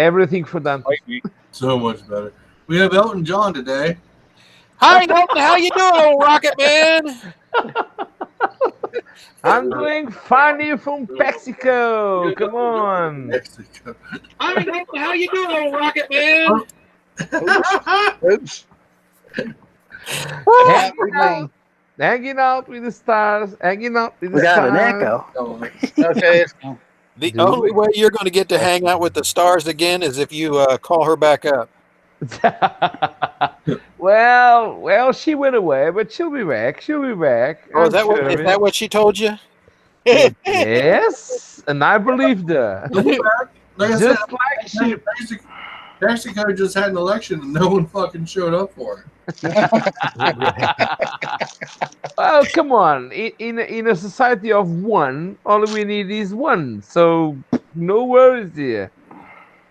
Everything for them. So much better. We have Elton John today. Hi, Elton. How you doing, old Rocket Man? I'm doing funny from Mexico. Come on. Mexico. Hi, Elton. How you doing, old Rocket Man? Hanging out with the stars. Hanging out with the We got stars. an echo. Okay. The only way you're going to get to hang out with the stars again is if you call her back up. well, she went away, but she'll be back. She'll be back. Oh, is I'm sure of is it. that what she told you? Yes, and I believed her. Like I said, Just like she. Mexico just had an election and no one fucking showed up for it. Well, come on. In a society of one, all we need is one. So no worries here.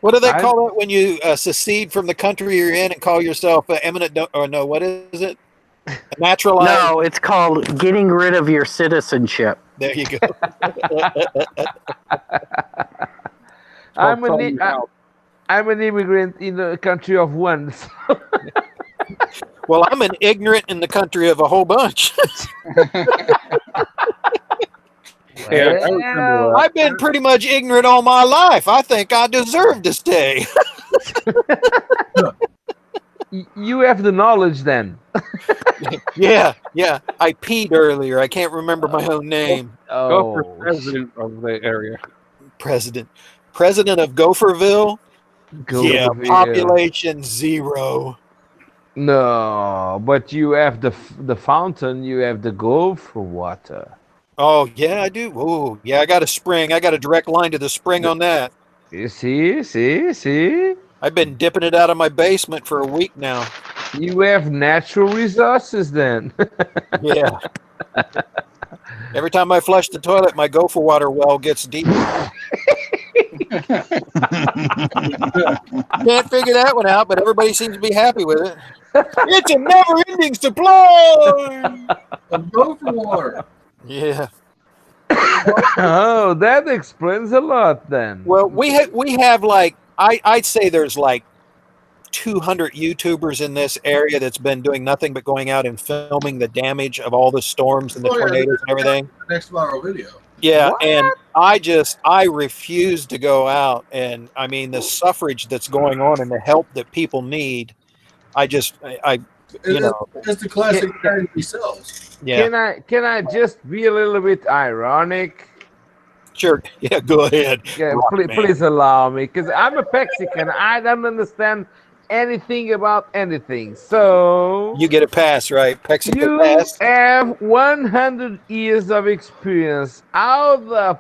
What do they call it when you secede from the country you're in and call yourself eminent? Or no, what is it? Naturalized. No, it's called getting rid of your citizenship. There you go. I'm an immigrant in a country of one. So Well, I'm an ignorant in the country of a whole bunch. Yeah, I remember that. I've been pretty much ignorant all my life. I think I deserve to stay. You have the knowledge then. Yeah. I peed earlier. I can't remember my own name. Go for president of the area. President of Gopherville. Yeah, Gopherville. population 0. No, but you have the fountain. You have the gopher water. Oh yeah, I do. Oh yeah, I got a spring. I got a direct line to the spring on that. You see. I've been dipping it out of my basement for a week now. You have natural resources then. Yeah. Every time I flush the toilet, my gopher water well gets deeper. Can't figure that one out, but everybody seems to be happy with it. It's a never-ending supply. Go for water. Yeah. Oh, that explains a lot then. Well, we have like I'd say there's like 200 YouTubers in this area that's been doing nothing but going out and filming the damage of all the storms and the tornadoes and everything. Next viral video. Yeah, What? and I refuse to go out, and I mean the suffrage that's going on and the help that people need. It's the classic charity sells. Yeah, Can I just be a little bit ironic? sure. Yeah, go ahead. Yeah, Rock man. please allow me, because I'm a Mexican. I don't understand anything about anything. So You get a pass, right? Mexico you pass. have 100 years of experience. How the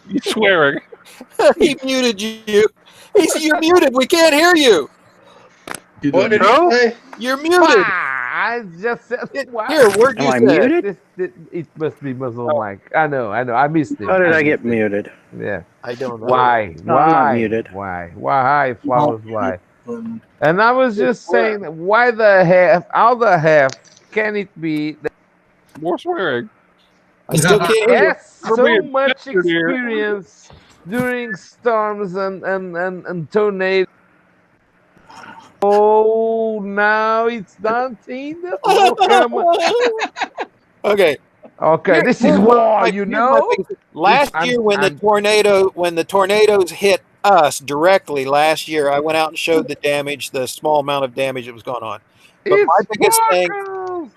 You swearing? He muted you. You're muted. We can't hear you. What did he say? You're muted. I just said, wow. Here, where'd you Am I say? muted? It must be Muslim mic. I know. I missed it. How did I get missed it. muted? Yeah. I don't know. Why? No, I'm not Why? muted. Why? Flowers, why? Um, And I was just saying, why the heck, how the heck can it be that More swearing. I still can't hear you. has so being much censored here. experience during storms and tornadoes? Oh, now it's not in the Okay. Okay, Here- this is here's war, my- you here's my know? thing. Last I'm- year when I'm- the tornadoes hit us directly last year, I went out and showed the damage, the small amount of damage that was going on. But It's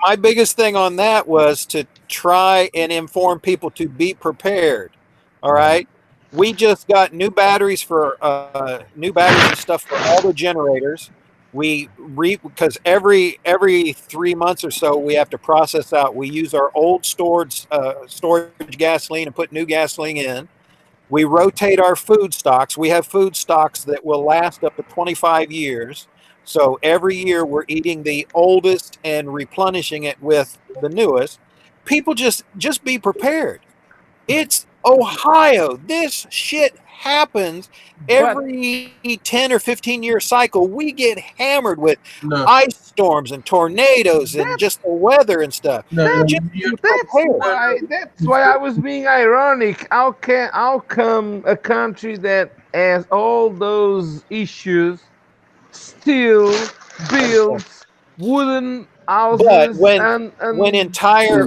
my biggest thing on that was to try and inform people to be prepared. All right. We just got new batteries and stuff for all the generators. Because every 3 months or so we have to process out. We use our old storage gasoline and put new gasoline in. We rotate our food stocks. We have food stocks that will last up to 25 years. So every year we're eating the oldest and replenishing it with the newest. People just be prepared. It's Ohio, this shit happens But every 10 or 15-year cycle. We get hammered with No, ice storms and tornadoes and just the weather and stuff. no, Just you, be prepared. that's why I was being ironic. How come a country that has all those issues still builds wooden But houses when and entire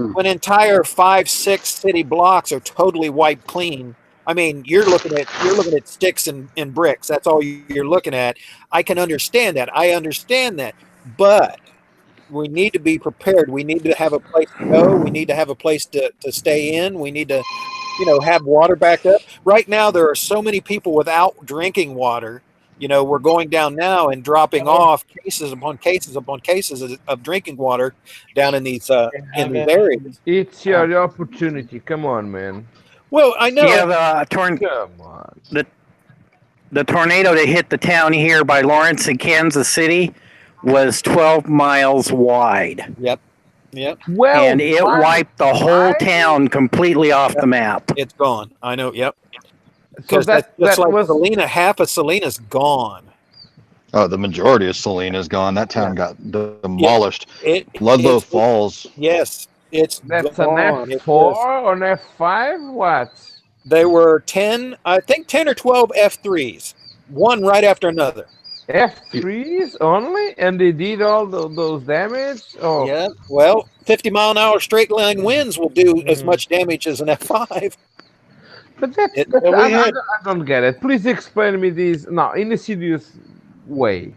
5-6 city blocks are totally wiped clean, I mean, you're looking at sticks and bricks. That's all you're looking at. I can understand that. I understand that. But we need to be prepared. We need to have a place to go. We need to have a place to stay in. We need to, have water back up. Right now, there are so many people without drinking water. We're going down now and dropping off cases upon cases upon cases of drinking water down in these areas. it's your opportunity. Come on, man. Well, I know. Yeah, Come on. the tornado that hit the town here by Lawrence in Kansas City was 12 miles wide. Yep. Well, And it wiped the whole town completely off the map. It's gone. I know. Yep. So Because that that's like was Salina. Half of Salina's gone. Oh, the majority of Salina is gone. That town got demolished. Ludlow It's- Falls. Yes, it's that's gone. an It F4 was. or an F5. What? They were 10, I think 10 or 12 F3s, one right after another. F3s only, and they did all those damage. Oh, Yeah. Well, 50-mile-an-hour straight line winds will do as much damage as an F5. but that's I don't get it. Please explain me this now in a serious way.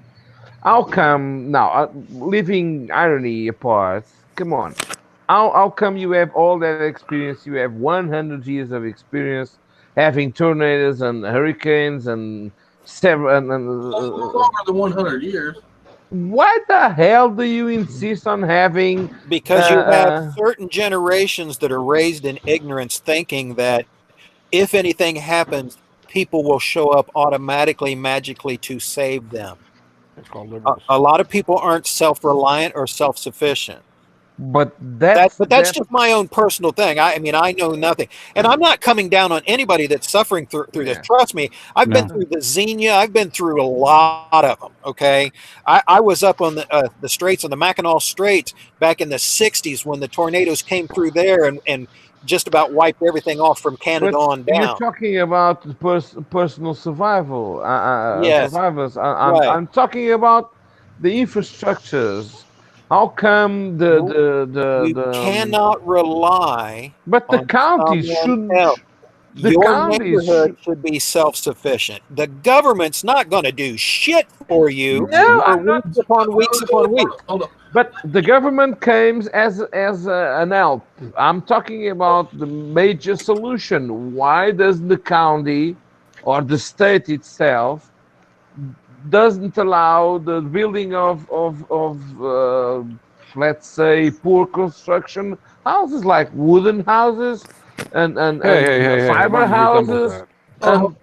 How come now, leaving irony apart? Come on. How come you have all that experience? You have 100 years of experience having tornadoes and hurricanes and several. longer than 100 years. Why the hell do you insist on having? Because you have certain generations that are raised in ignorance, thinking that if anything happens, people will show up automatically, magically to save them. It's called liberals. A lot of people aren't self-reliant or self-sufficient. But that's just my own personal thing. I mean, I know nothing, and I'm not coming down on anybody that's suffering through this. Trust me, I've been through the Xenia. I've been through a lot of them. Okay, I was up on the straits, on the Mackinac Straits, back in the '60s when the tornadoes came through there and just about wiped everything off from Canada on down. You're talking about personal survival, Yes. survivors. Right. I'm talking about the infrastructures. How come You cannot rely. But the on counties someone shouldn't. else. The Your counties neighborhood should be self-sufficient. The government's not going to do shit for you No, for I'm not- weeks upon weeks upon weeks. Hold on. But the government comes as an help. I'm talking about the major solution. Why does the county or the state itself doesn't allow the building of let's say poor construction houses like wooden houses and Hey, fiber I'm done with houses that. and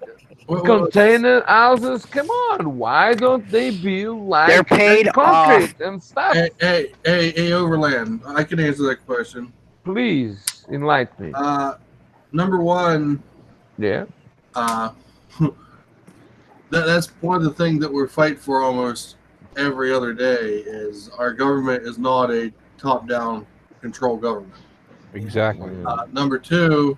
Wait, container houses? Come on, why don't they build like They're paid concrete and stuff? Hey, Overland. I can answer that question. Please enlighten me. Number one, Yeah. that's one of the things that we're fighting for almost every other day is our government is not a top-down control government. Exactly. Number two,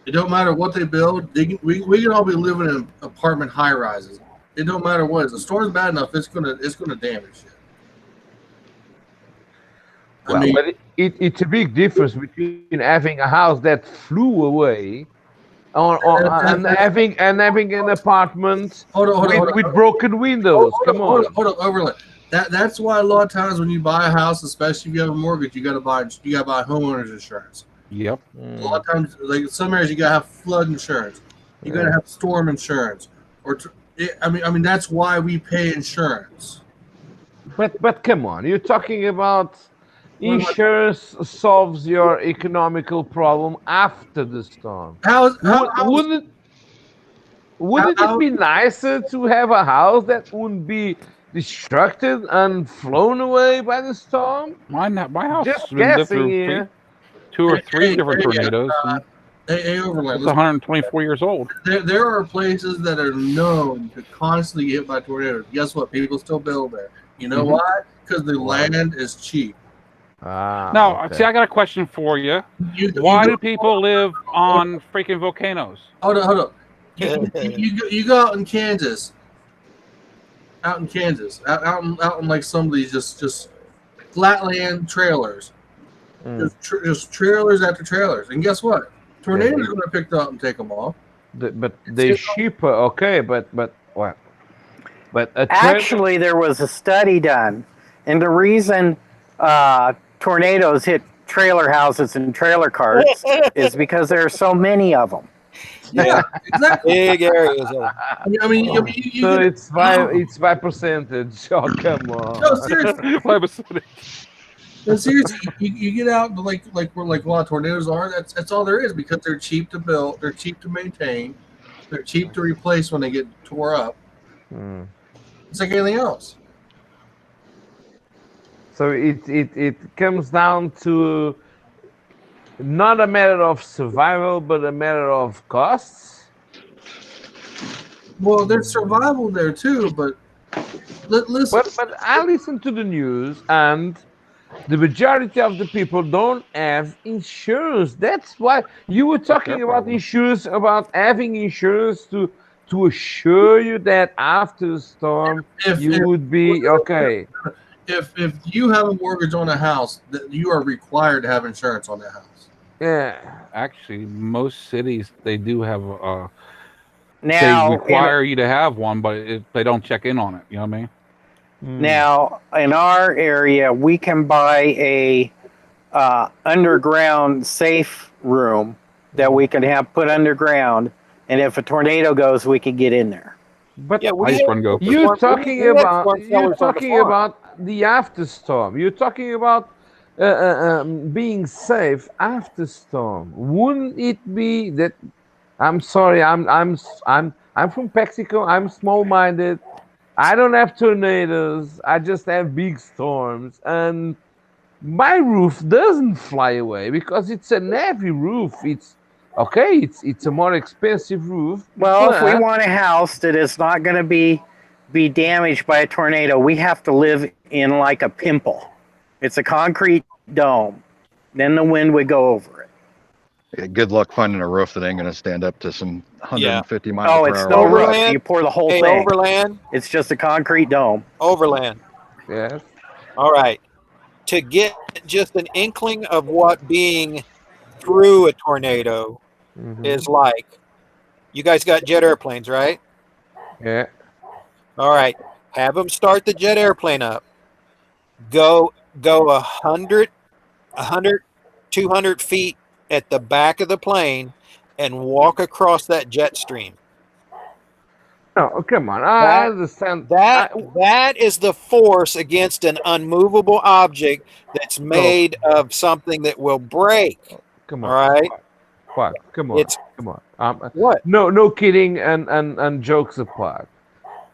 it don't matter what they build. We can all be living in apartment high rises. It don't matter what. If the storm's bad enough, it's gonna damage shit. Well, but it's a big difference between having a house that flew away and having an apartment with broken windows. Come on. Hold on, Overland. That's why a lot of times when you buy a house, especially if you have a mortgage, you gotta buy homeowners insurance. Yep. A lot of times, like in some areas, you gotta have flood insurance. You gotta have storm insurance. I mean that's why we pay insurance. But come on, you're talking about insurance solves your economical problem after the storm. Wouldn't it be nicer to have a house that wouldn't be destructed and flown away by the storm? My house Just has been lived guessing through here. 2 or 3 different tornadoes. Overland. It's 124 years old. There are places that are known to constantly get hit by tornadoes. Guess what? People still build there. You know why? Because the land is cheap. Now, see, I got a question for you. Why do people live on freaking volcanoes? Hold on. You go out in Kansas. Out in like some of these just flatland trailers. Just trailers after trailers. And guess what? Tornadoes are going to pick them up and take them off. But they're cheaper, okay, but what? But actually, there was a study done, and the reason tornadoes hit trailer houses and trailer carts is because there are so many of them. Yeah, exactly. Big areas. I mean, so it's by percentage. Oh, come on. No, seriously. By percentage. No, seriously, you get out to like where like a lot of tornadoes are. That's all there is, because they're cheap to build, they're cheap to maintain, they're cheap to replace when they get tore up. It's like anything else. So it comes down to not a matter of survival, but a matter of costs. Well, there's survival there too, but listen. But I listen to the news, and the majority of the people don't have insurance. That's why you were talking about insurance, about having insurance to assure you that after the storm you would be okay. If you have a mortgage on a house, that you are required to have insurance on that house. Yeah. Actually, most cities, they do have now they require you to have one, but they don't check in on it. You know what I mean? Now, in our area, we can buy a underground safe room that we can have put underground, and if a tornado goes, we can get in there. But I just want to go. you're talking about the after storm. You're talking about being safe after storm. Wouldn't it be that? I'm sorry. I'm from Mexico. I'm small-minded. I don't have tornadoes. I just have big storms, and my roof doesn't fly away because it's a heavy roof. It's okay. It's a more expensive roof. Well, if we want a house that is not going to be damaged by a tornado, we have to live in like a pimple. It's a concrete dome. Then the wind would go over it. Yeah, good luck finding a roof that ain't going to stand up to some 150 miles Oh, per it's hour. no roof. You pour the whole thing. Overland. It's just a concrete dome. Overland. Yes. All right. To get just an inkling of what being through a tornado is like, you guys got jet airplanes, right? Yeah. All right. Have them start the jet airplane up. Go 100, 200 feet at the back of the plane and walk across that jet stream. No, come on. I understand. That is the force against an unmovable object that's made of something that will break. Come on. All right. What? Come on. Come on. What? No kidding and jokes apart.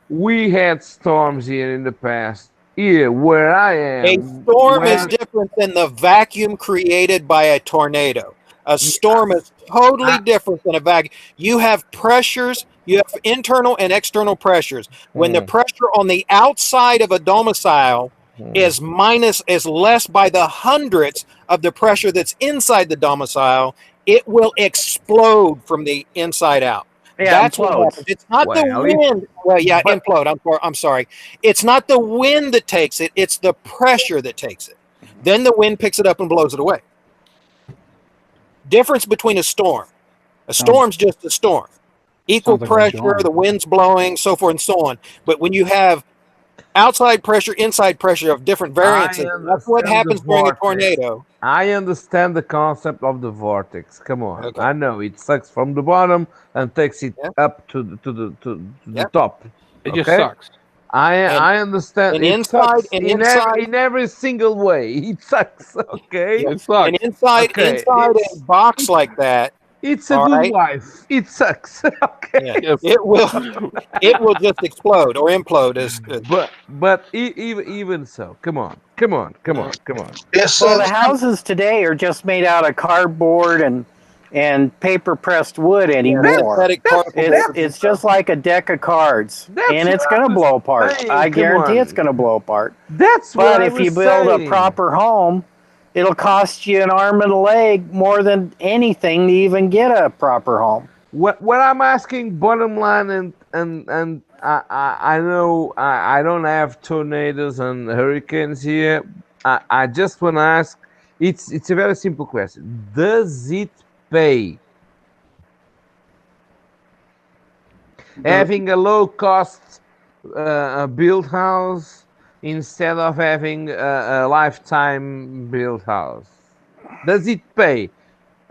We had storms here in the past. Here, where I am. A storm is different than the vacuum created by a tornado. A storm is totally different than a vacuum. You have pressures. You have internal and external pressures. When the pressure on the outside of a domicile is less by the hundredths of the pressure that's inside the domicile, it will explode from the inside out. Yeah, that's what happens. It's not the wind. Well, yeah, implode. I'm sorry. It's not the wind that takes it. It's the pressure that takes it. Then the wind picks it up and blows it away. Difference between a storm. A storm's just a storm. Equal pressure, the wind's blowing, so forth and so on. But when you have outside pressure, inside pressure of different variances, that's what happens during a tornado. I understand the concept of the vortex. Come on. Okay. I know it sucks from the bottom and takes it up to the top. It just sucks. I understand. And it inside, sucks in every single way. It sucks. Okay. It sucks. And inside a box like that, It's a good life. It sucks. Okay. Yeah. It will just explode or implode as good. But even so, come on. Well, the houses today are just made out of cardboard and paper pressed wood anymore. It's just like a deck of cards, and it's going to blow apart. I guarantee it's going to blow apart. But if you build a proper home, it'll cost you an arm and a leg more than anything to even get a proper home. What I'm asking, bottom line, and I know I don't have tornadoes and hurricanes here. I just want to ask. It's a very simple question. Does it pay? Having a low cost build house instead of having a lifetime build house, does it pay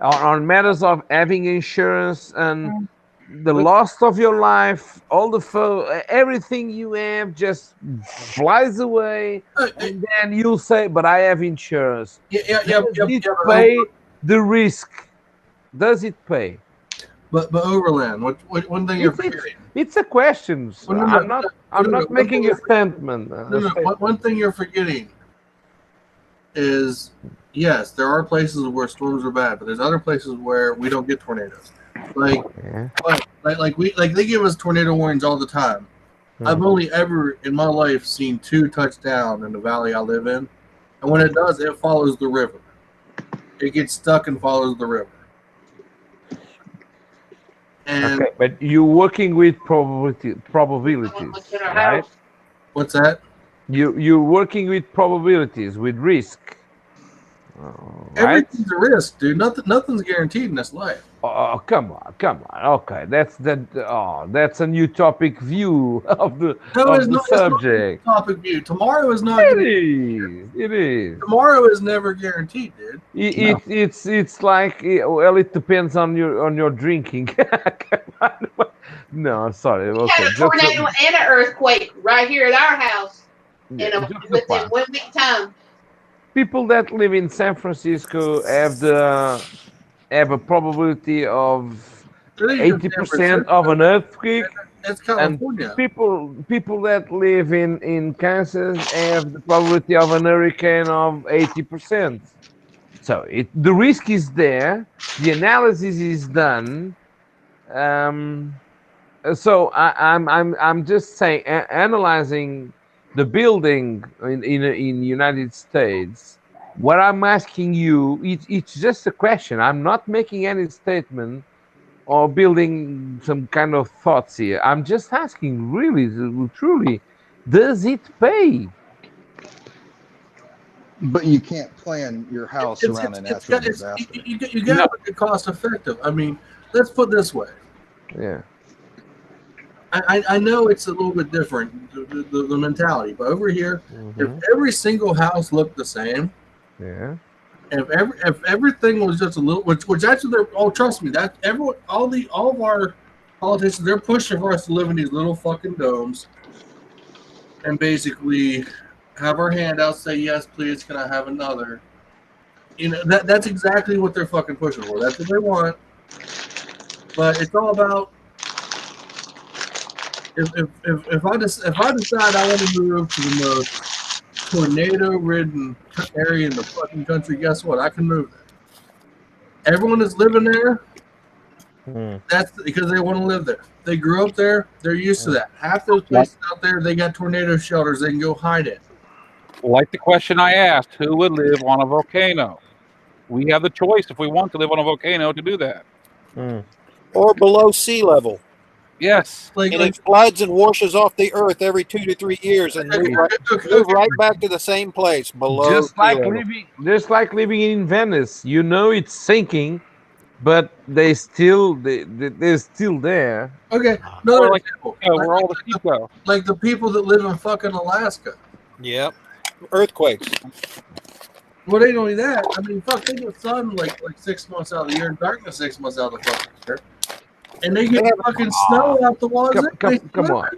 on matters of having insurance and the loss of your life, all the everything you have just flies away, and then you'll say, but I have insurance. Does it pay the risk? Does it pay? But Overland, one thing you're forgetting. It's a question. So I'm not making a statement. One thing you're forgetting is, yes, there are places where storms are bad, but there's other places where we don't get tornadoes. Like they give us tornado warnings all the time. I've only ever in my life seen 2 touch down in the valley I live in, and when it does, it follows the river. It gets stuck and follows the river. And okay, but you're working with probabilities, right? What's that? You're working with probabilities, with risk. Right? Everything's a risk, dude. Nothing's guaranteed in this life. Oh, come on. Okay, that's an utopic view of the subject. Topic view. Tomorrow is not. It is. Tomorrow is never guaranteed, dude. It's like, well, it depends on your drinking. No, sorry. We had a tornado and an earthquake right here at our house within 1 week time. People that live in San Francisco have a probability of 80% of an earthquake. That's California. And people that live in Kansas have the probability of an hurricane of 80%. So the risk is there. The analysis is done. So I'm just saying, analyzing the building in United States. What I'm asking you, it's just a question. I'm not making any statement or building some kind of thoughts here. I'm just asking, really, truly, does it pay? But you can't plan your house around a natural disaster. You got to make it cost effective. I mean, let's put it this way. Yeah. I know it's a little bit different, the mentality, but over here, if every single house looked the same, yeah. If everything was just a little, which actually they're trust me, that all of our politicians, they're pushing for us to live in these little fucking domes, and basically have our handouts say yes, please, can I have another? You know that's exactly what they're fucking pushing for. That's what they want, but it's all about. If I decide I want to move to the most tornado-ridden area in the fucking country, guess what? I can move there. Everyone that's living there, that's because they want to live there. They grew up there. They're used to that. Half those places out there, they got tornado shelters they can go hide in. Like the question I asked, who would live on a volcano? We have the choice if we want to live on a volcano to do that. Or below sea level. Yes. And it floods and washes off the earth every 2 to 3 years and move right back to the same place below. Just like living in Venice. You know it's sinking, but they're still there. Okay. Another example. Where all the people go. Like the people that live in fucking Alaska. Yep. Earthquakes. Well, ain't only that. I mean, fuck, they get sun like 6 months out of the year and darkness 6 months out of the fucking year. And they get fucking snow out the walls. Come on.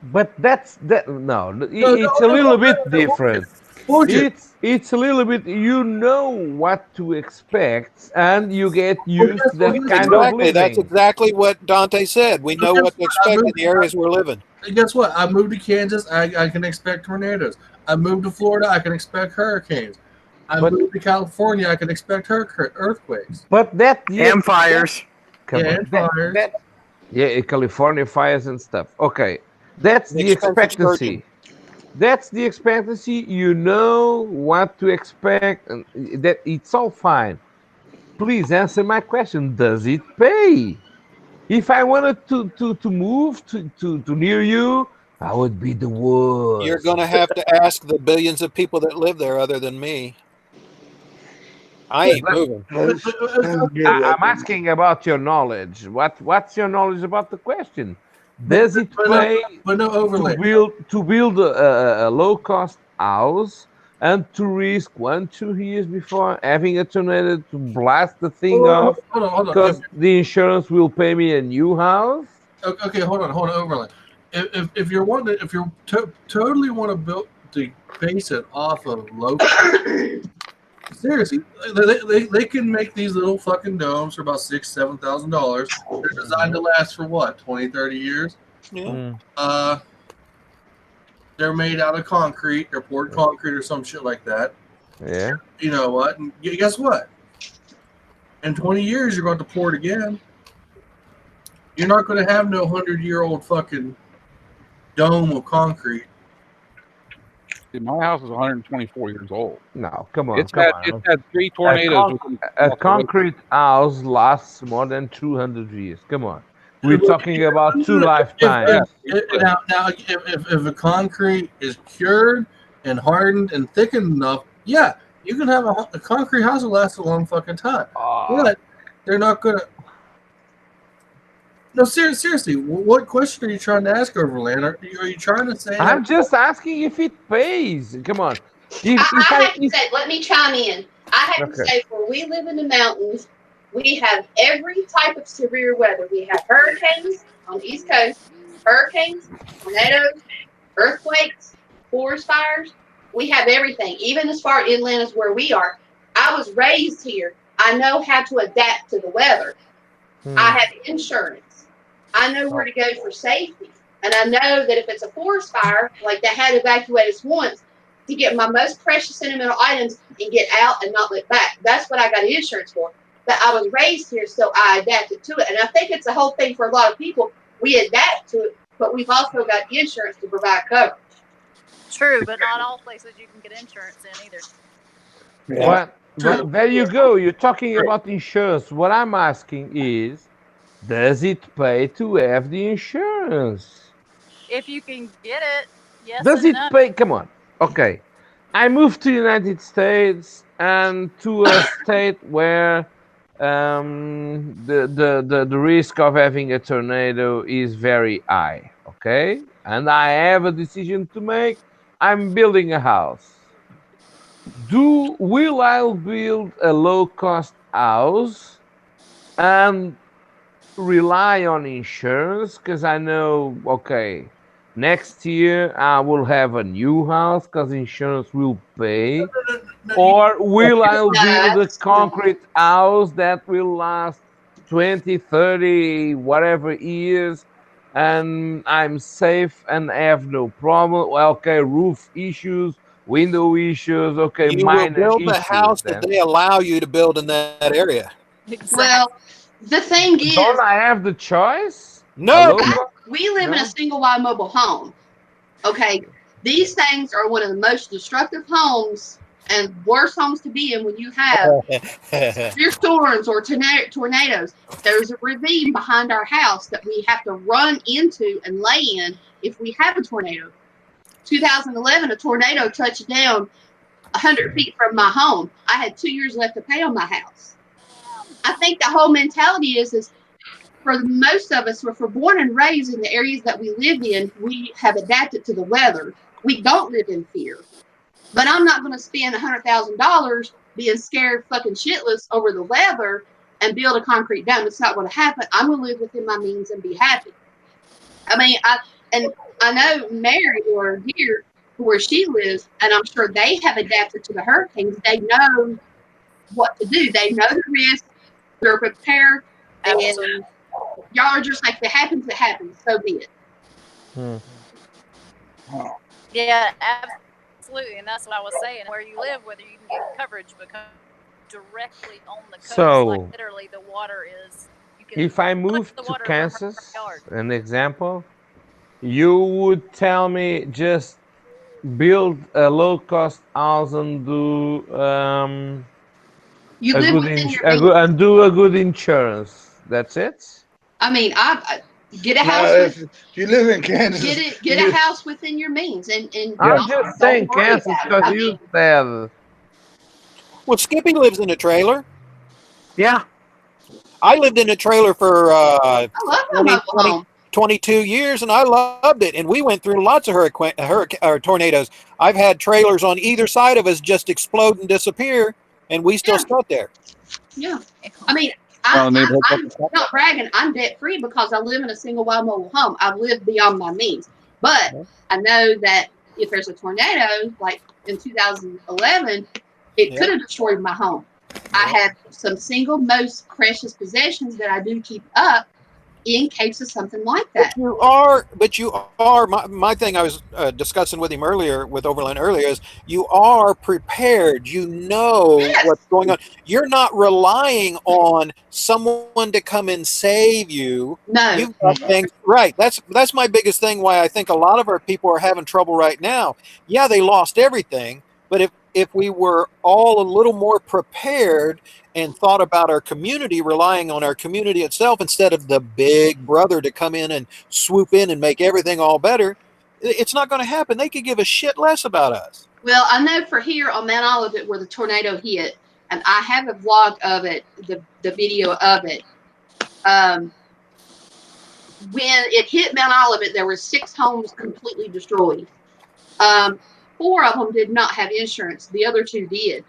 But it's a little bit different. It's a little bit, you know what to expect, and you get used to that kind of living. That's exactly what Dante said. We know what to expect in the areas we're living. And guess what? I moved to Kansas. I can expect tornadoes. I moved to Florida. I can expect hurricanes. I moved to California. I can expect earthquakes. But and fires. Fires. Yeah, California fires and stuff. Okay, that's the expectancy. That's the expectancy. You know what to expect, and that it's all fine. Please answer my question. Does it pay? If I wanted to move to near you, I would be the worst. You're going to have to ask the billions of people that live there other than me. I ain't moving. I'm asking about your knowledge. What's your knowledge about the question? Does it pay to build a low-cost house and to risk 1-2 years before having a tornado to blast the thing off? Because the insurance will pay me a new house. Okay, hold on, Overland. If you're wanting, if you totally want to build to base it off of low. Seriously, they can make these little fucking domes for about $6,000-$7,000. They're designed to last for what, 20-30 years? Yeah. They're made out of concrete. They're poured concrete or some shit like that. Yeah. You know what? And guess what? In 20 years, you're going to pour it again. You're not going to have no 100-year-old fucking dome of concrete. My house is 124 years old. No, come on. It's had 3 tornadoes. A concrete house lasts more than 200 years. Come on. We're talking about 2 lifetimes. Now, if a concrete is cured and hardened and thickened enough, yeah, you can have a concrete house that lasts a long fucking time. But they're not going to. No, seriously, what question are you trying to ask, Overland? Are you trying to say? I'm just asking if it pays. Come on. I have to say, let me chime in. I have to say, where we live in the mountains, we have every type of severe weather. We have hurricanes on the East Coast, hurricanes, tornadoes, earthquakes, forest fires. We have everything, even as far inland as where we are. I was raised here. I know how to adapt to the weather. I have insurance. I know where to go for safety. And I know that if it's a forest fire, like they had to evacuate us once to get my most precious sentimental items and get out and not look back. That's what I got insurance for. But I was raised here, so I adapted to it. And I think it's a whole thing for a lot of people. We adapt to it, but we've also got insurance to provide coverage. True, but not all places you can get insurance in either. Yeah. Well, there you go. You're talking about insurance. What I'm asking is, does it pay to have the insurance? If you can get it, yes. Does it pay? Come on. Okay. I moved to the United States and to a state where the risk of having a tornado is very high. Okay. And I have a decision to make. I'm building a house. Will I build a low-cost house and rely on insurance? Because I know, okay, next year I will have a new house because insurance will pay. Or will I build a concrete house that will last 20, 30, whatever years, and I'm safe and have no problem? Well, okay, roof issues, window issues, okay, you will build the house that they allow you to build in that area. Exactly. Well, the thing is, don't I have the choice? No. We live in a single wide mobile home. Okay, these things are one of the most destructive homes and worst homes to be in when you have severe storms or tornadoes. There's a ravine behind our house that we have to run into and lay in if we have a tornado. 2011, a tornado touched down 100 feet from my home. I had 2 years left to pay on my house. I think the whole mentality is for most of us, if we're born and raised in the areas that we live in, we have adapted to the weather. We don't live in fear. But I'm not going to spend $100,000 being scared fucking shitless over the weather and build a concrete dome. It's not going to happen. I'm going to live within my means and be happy. I mean, I know Mary or here, where she lives, and I'm sure they have adapted to the hurricanes. They know what to do. They know the risk. They're prepared. And y'all are just like, if it happens, so be it. Yeah, absolutely. And that's what I was saying. Where you live, whether you can get coverage, because directly on the coast, like literally the water is. You can if I moved to Kansas, an example, you would tell me just build a low-cost house and do you live within your and do a good insurance. That's it. I mean, I get a house. If you live in Kansas, get a house within your means, and I'm just saying Kansas because you said. Well, Skippy lives in a trailer. Yeah. I lived in a trailer for I love 22 years, and I loved it. And we went through lots of tornadoes. I've had trailers on either side of us just explode and disappear, and we still stuck there. Yeah. I mean, I'm not bragging. I'm debt free because I live in a single wide mobile home. I live beyond my means. But I know that if there's a tornado, like in 2011, it could have destroyed my home. I have some single most precious possessions that I do keep up in case of something like that. But you are my thing I was discussing with him earlier, with Overland earlier, is you are prepared. You know what's going on. You're not relying on someone to come and save you. No. You've got things right. That's my biggest thing why I think a lot of our people are having trouble right now. Yeah, they lost everything, but if we were all a little more prepared and thought about our community, relying on our community itself instead of the big brother to come in and swoop in and make everything all better, it's not going to happen. They could give a shit less about us. Well, I know for here on Mount Olivet where the tornado hit, and I have a vlog of it, the video of it. When it hit Mount Olivet, there were 6 homes completely destroyed. 4 of them did not have insurance. The other 2 did.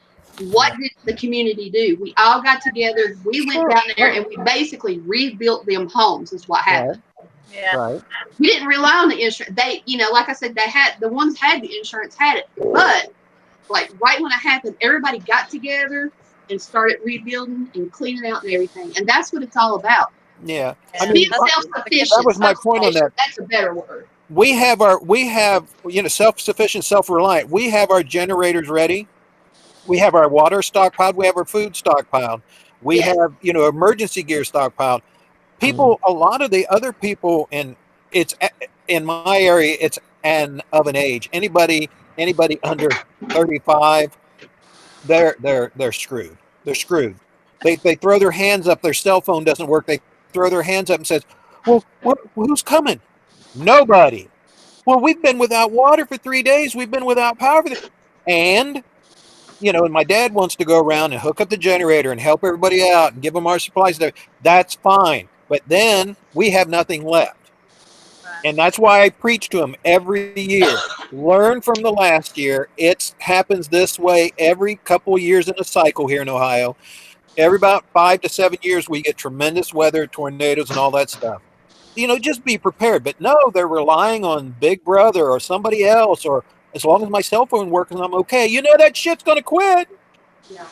What did the community do? We all got together. We went down there and we basically rebuilt them homes. Is what happened. Yeah. Right. We didn't rely on the insurance. They, like I said, the ones had the insurance had it. But like right when it happened, everybody got together and started rebuilding and cleaning out and everything. And that's what it's all about. Yeah. I mean, self-sufficient. That was my point on that. That's a better word. We have self-sufficient, self-reliant. We have our generators ready. We have our water stockpiled. We have our food stockpiled. We have, emergency gear stockpiled. People, a lot of the other people, and it's in my area, it's of an age. Anybody under 35, they're screwed. They're screwed. They throw their hands up. Their cell phone doesn't work. They throw their hands up and says, "Well, who's coming?" Nobody. Well, we've been without water for 3 days. We've been without power and my dad wants to go around and hook up the generator and help everybody out and give them our supplies. That's fine. But then we have nothing left. And that's why I preach to them every year. Learn from the last year. It happens this way every couple of years in a cycle here in Ohio. Every about 5 to 7 years, we get tremendous weather, tornadoes, and all that stuff. Just be prepared. But no, they're relying on Big Brother or somebody else, or as long as my cell phone works and I'm okay. That shit's going to quit. Yeah.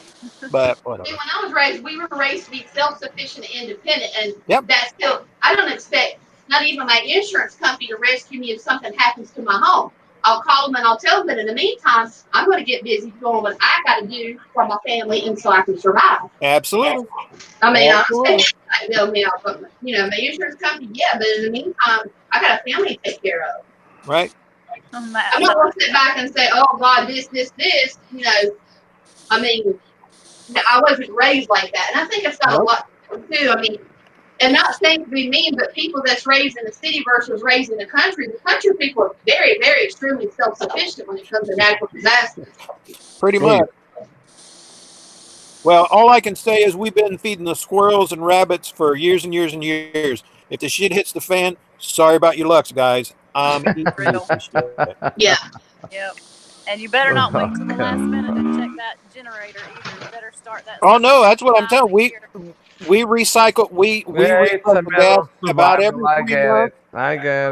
But whatever. See, when I was raised, we were raised to be self-sufficient and independent. And that's still, I don't expect not even my insurance company to rescue me if something happens to my home. I'll call them and I'll tell them that in the meantime, I'm going to get busy doing what I got to do for my family and so I can survive. Absolutely. I mean, I bail me out, but my insurance company, but in the meantime, I got a family to take care of. Right. I'm not going to sit back and say, "Oh God, this." I mean, I wasn't raised like that, and I think it's got a lot to do too. I mean, and not saying to be mean, but people that's raised in the city versus raised in the country people are very, very extremely self-sufficient when it comes to natural disasters. Pretty much. Well, all I can say is we've been feeding the squirrels and rabbits for years and years and years. If the shit hits the fan, sorry about your lucks, guys. Yeah. Yep. And you better not wait till the last minute to check that generator either. You better start that. Oh no, that's what I'm telling you. We recycle. We recycle gas about every. I get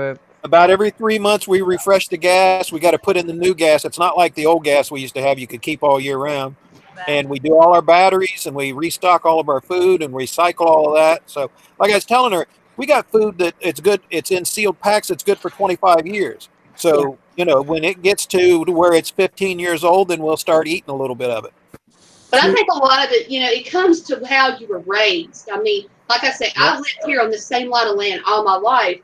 it. About every 3 months, we refresh the gas. We got to put in the new gas. It's not like the old gas we used to have. You could keep all year round. And we do all our batteries, and we restock all of our food and recycle all of that. So, like I was telling her, we got food that it's good. It's in sealed packs. It's good for 25 years. So, when it gets to where it's 15 years old, then we'll start eating a little bit of it. But I think a lot of it, it comes to how you were raised. I mean, like I said, I lived here on the same lot of land all my life.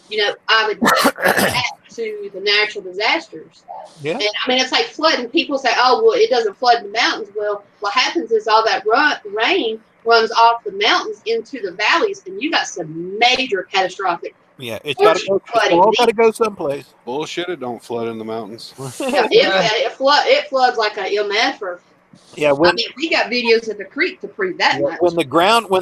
I would react to the natural disasters. Yeah. And I mean, it's like flooding. People say, oh, well, it doesn't flood in the mountains. Well, what happens is all that rain runs off the mountains into the valleys, and you got some major catastrophic. Yeah, it's got to go someplace. Bullshit, it don't flood in the mountains. Yeah, it floods like a MF. Yeah, we got videos of the creek to prove that. When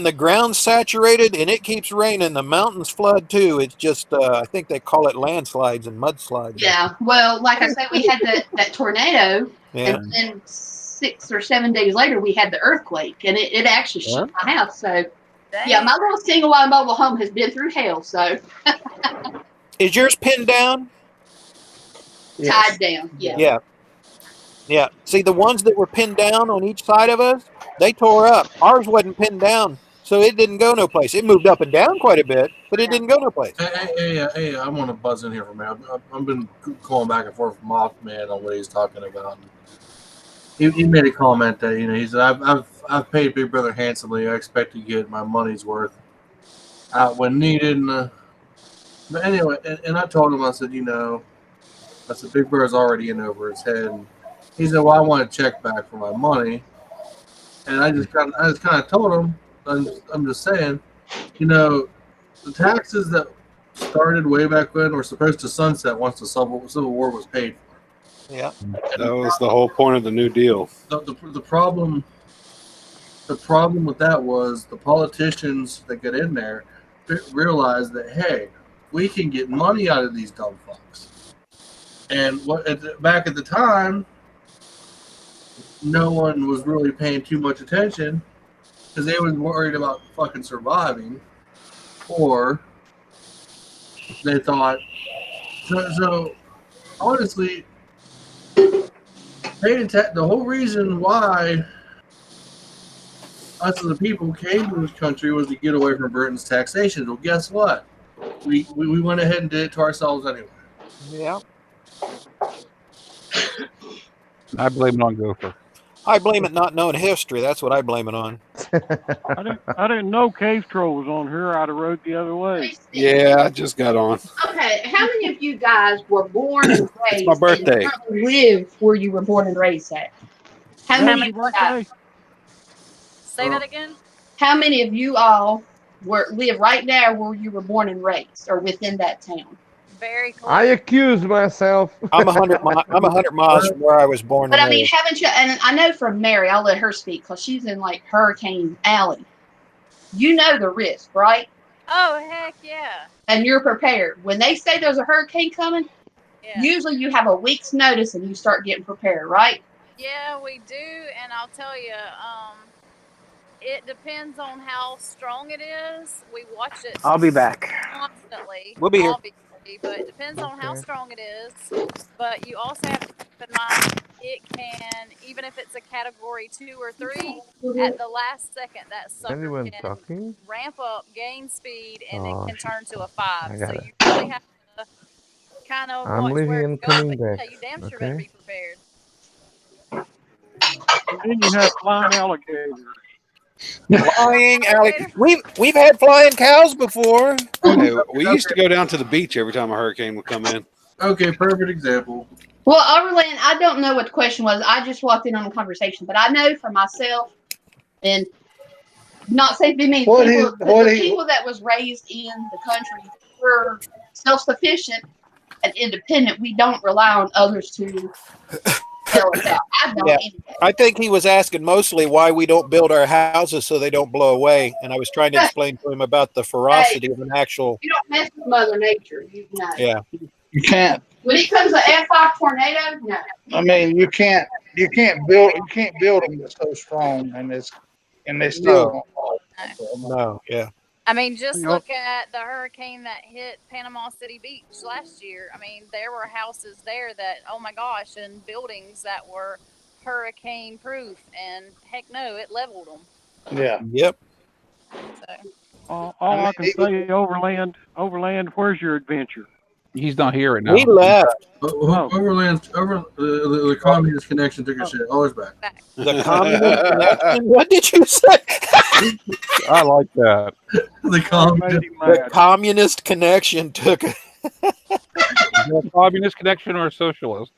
the ground's saturated and it keeps raining, the mountains flood too. It's just I think they call it landslides and mudslides. Yeah, well, like I said, we had that tornado, and then 6 or 7 days later we had the earthquake, and it actually shook my house. So, my little single wide mobile home has been through hell. So, is yours pinned down? Tied down. Yeah. Yeah. Yeah. See, the ones that were pinned down on each side of us, they tore up. Ours wasn't pinned down, so it didn't go no place. It moved up and down quite a bit, but it didn't go no place. Hey, I want to buzz in here for a minute. I've been calling back and forth with Mothman on what he's talking about. He made a comment that, he said, I've paid Big Brother handsomely. I expect to get my money's worth out when needed. But anyway, and I told him, I said, I said, Big Brother's already in over his head. And he said, well, I want a check back for my money. And I just kind of told him, I'm just saying, the taxes that started way back when were supposed to sunset once the Civil War was paid for. Yeah. That was the whole point of the New Deal. The problem with that was the politicians that get in there realized that, hey, we can get money out of these dumb fucks. And back at the time, no one was really paying too much attention because they were worried about fucking surviving, or they thought. So honestly, the whole reason why us as a people came to this country was to get away from Britain's taxation. Well, guess what? We went ahead and did it to ourselves anyway. Yeah. I blame it on Gopher. I blame it not knowing history. That's what I blame it on. I didn't know Cave Troll was on here. I'd have rode the other way. Yeah, I just got on. Okay, how many of you guys were born and raised? It's my birthday. And live where you were born and raised at? How many of you guys? Say that again? How many of you all live right now where you were born and raised, or within that town? Very close. I accuse myself. I'm 100 miles from where I was born. But I mean, haven't you? And I know from Mary, I'll let her speak because she's in like Hurricane Alley. You know the risk, right? Oh heck yeah! And you're prepared. When they say there's a hurricane coming, usually you have a week's notice and you start getting prepared, right? Yeah, we do, and I'll tell you, it depends on how strong it is. We watch it. I'll be back. Constantly. We'll be here. But it depends on how strong it is. But you also have to keep in mind it can, even if it's a category 2 or 3, at the last second that sucker can ramp up, gain speed, and it can turn to a 5. So you really have to kind of watch where it goes. But you damn sure better be prepared. And then you have flying alligators. Flying alligators. We've had flying cows before. Hey, we used to go down to the beach every time a hurricane would come in. Okay, perfect example. Well, Overland, I don't know what the question was. I just walked in on the conversation, but I know for myself, and not say to be mean, people that was raised in the country were self-sufficient and independent. We don't rely on others to bail us out. I think he was asking mostly why we don't build our houses so they don't blow away, and I was trying to explain to him about the ferocity of an actual. You don't mess with Mother Nature. You know. Yeah. You can't. When it comes to F5 tornado, no. I mean, you can't build them that's so strong, and they still. No. Yeah. I mean, just look at the hurricane that hit Panama City Beach last year. I mean, there were houses there that, oh my gosh, and buildings that were hurricane proof, and heck no, it leveled them. Yeah. Yep. So. All I can say, Overland, where's your adventure? He's not here right now. He left. The communist connection took a shit. Oh, it's back. The communist connection? What did you say? I like that. The communist connection took a... a communist connection or a socialist?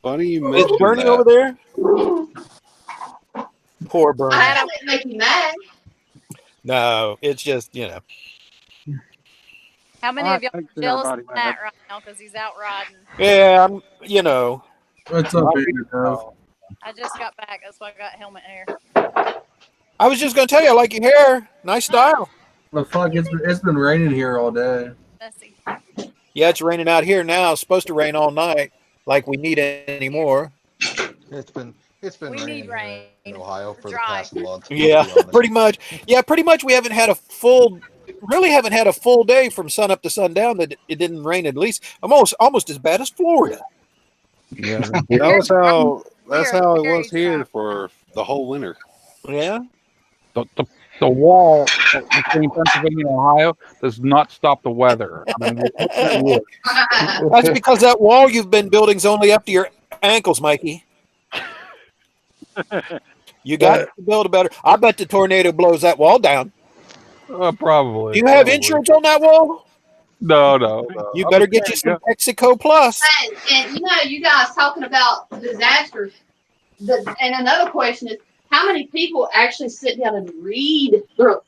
Funny you Is mentioned Bernie that. over there? Poor Bernie. I didn't make you mad. No, it's just, you know. How many of y'all are jealous of Matt right now because he's out riding? Yeah, you know. What's up, baby? I just got back. That's why I got helmet hair. I was just going to tell you, I like your hair. Nice style. The fuck, it's been raining here all day. Messy. Yeah, it's raining out here now. It's supposed to rain all night, like we need it anymore. It's been We need rain. in Ohio for the Dry. past month. Yeah, pretty much. Yeah, pretty much. We haven't had a full day from sun up to sundown that it didn't rain. At least almost as bad as Florida. Yeah, that's how it was here for the whole winter. Yeah. The wall between Pennsylvania and Ohio does not stop the weather. I mean, That's because that wall you've been building is only up to your ankles, Mikey. You got to build a better. I bet the tornado blows that wall down. probably. Do you have insurance on that wall? No. You better get you some Mexico Plus. And you guys talking about disasters. And another question is, how many people actually sit down and read their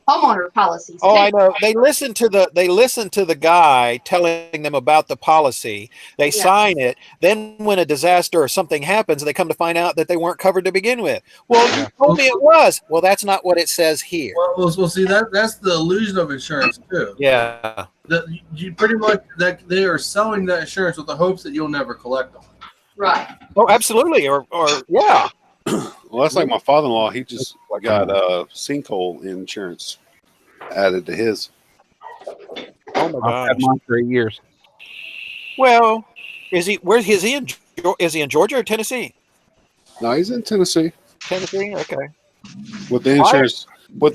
homeowner policies? Oh, I know. They listen to the guy telling them about the policy. They sign it. Then when a disaster or something happens, they come to find out that they weren't covered to begin with. Well, you told me it was. Well, that's not what it says here. Well, see that's the illusion of insurance too. Yeah. You pretty much that they are selling that insurance with the hopes that you'll never collect them. Right. Oh, absolutely. Or yeah. Well, that's like my father-in-law. He just got sinkhole insurance added to his. Oh my I've had mine for 8 years. Well, is he in? Is he in Georgia or Tennessee? No, he's in Tennessee. Tennessee, okay. What the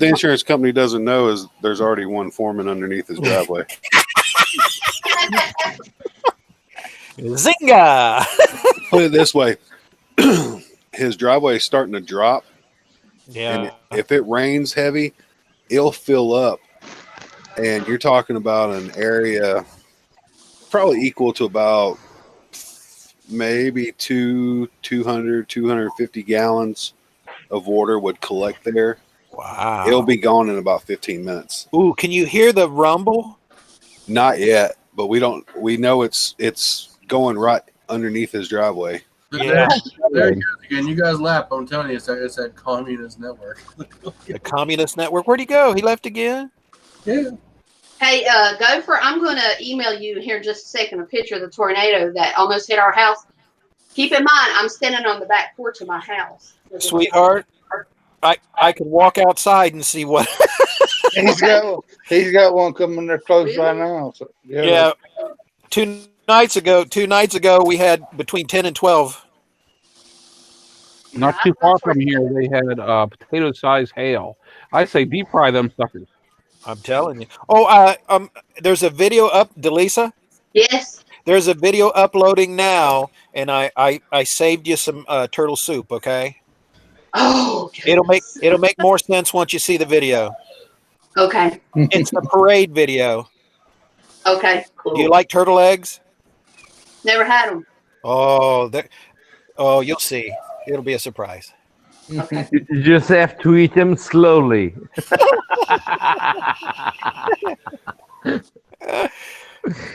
insurance company doesn't know is there's already one foreman underneath his driveway. Zinga! Put it this way. His driveway is starting to drop. Yeah. And if it rains heavy, it'll fill up. And you're talking about an area probably equal to about maybe 250 gallons of water would collect there. Wow. It'll be gone in about 15 minutes. Ooh, can you hear the rumble? Not yet, but we know it's going right underneath his driveway. Yeah. There he goes again. You guys laugh. I'm telling you, it's that communist network. The communist network. Where'd he go? He left again? Yeah. Hey, Gopher, I'm going to email you here in just a second a picture of the tornado that almost hit our house. Keep in mind, I'm standing on the back porch of my house. Sweetheart, I could walk outside and see what. He's got one coming there close by now. So, yeah. Two nights ago, we had between 10 and 12. Not too far from here, they had potato-sized hail. I say deep fry them suckers. I'm telling you. Oh, there's a video up, Delisa. Yes. There's a video uploading now, and I saved you some turtle soup. Okay. Oh. It'll make more sense once you see the video. Okay. It's the parade video. Okay. Cool. Do you like turtle eggs? Never had them. Oh, you'll see. It'll be a surprise. Okay. You just have to eat them slowly.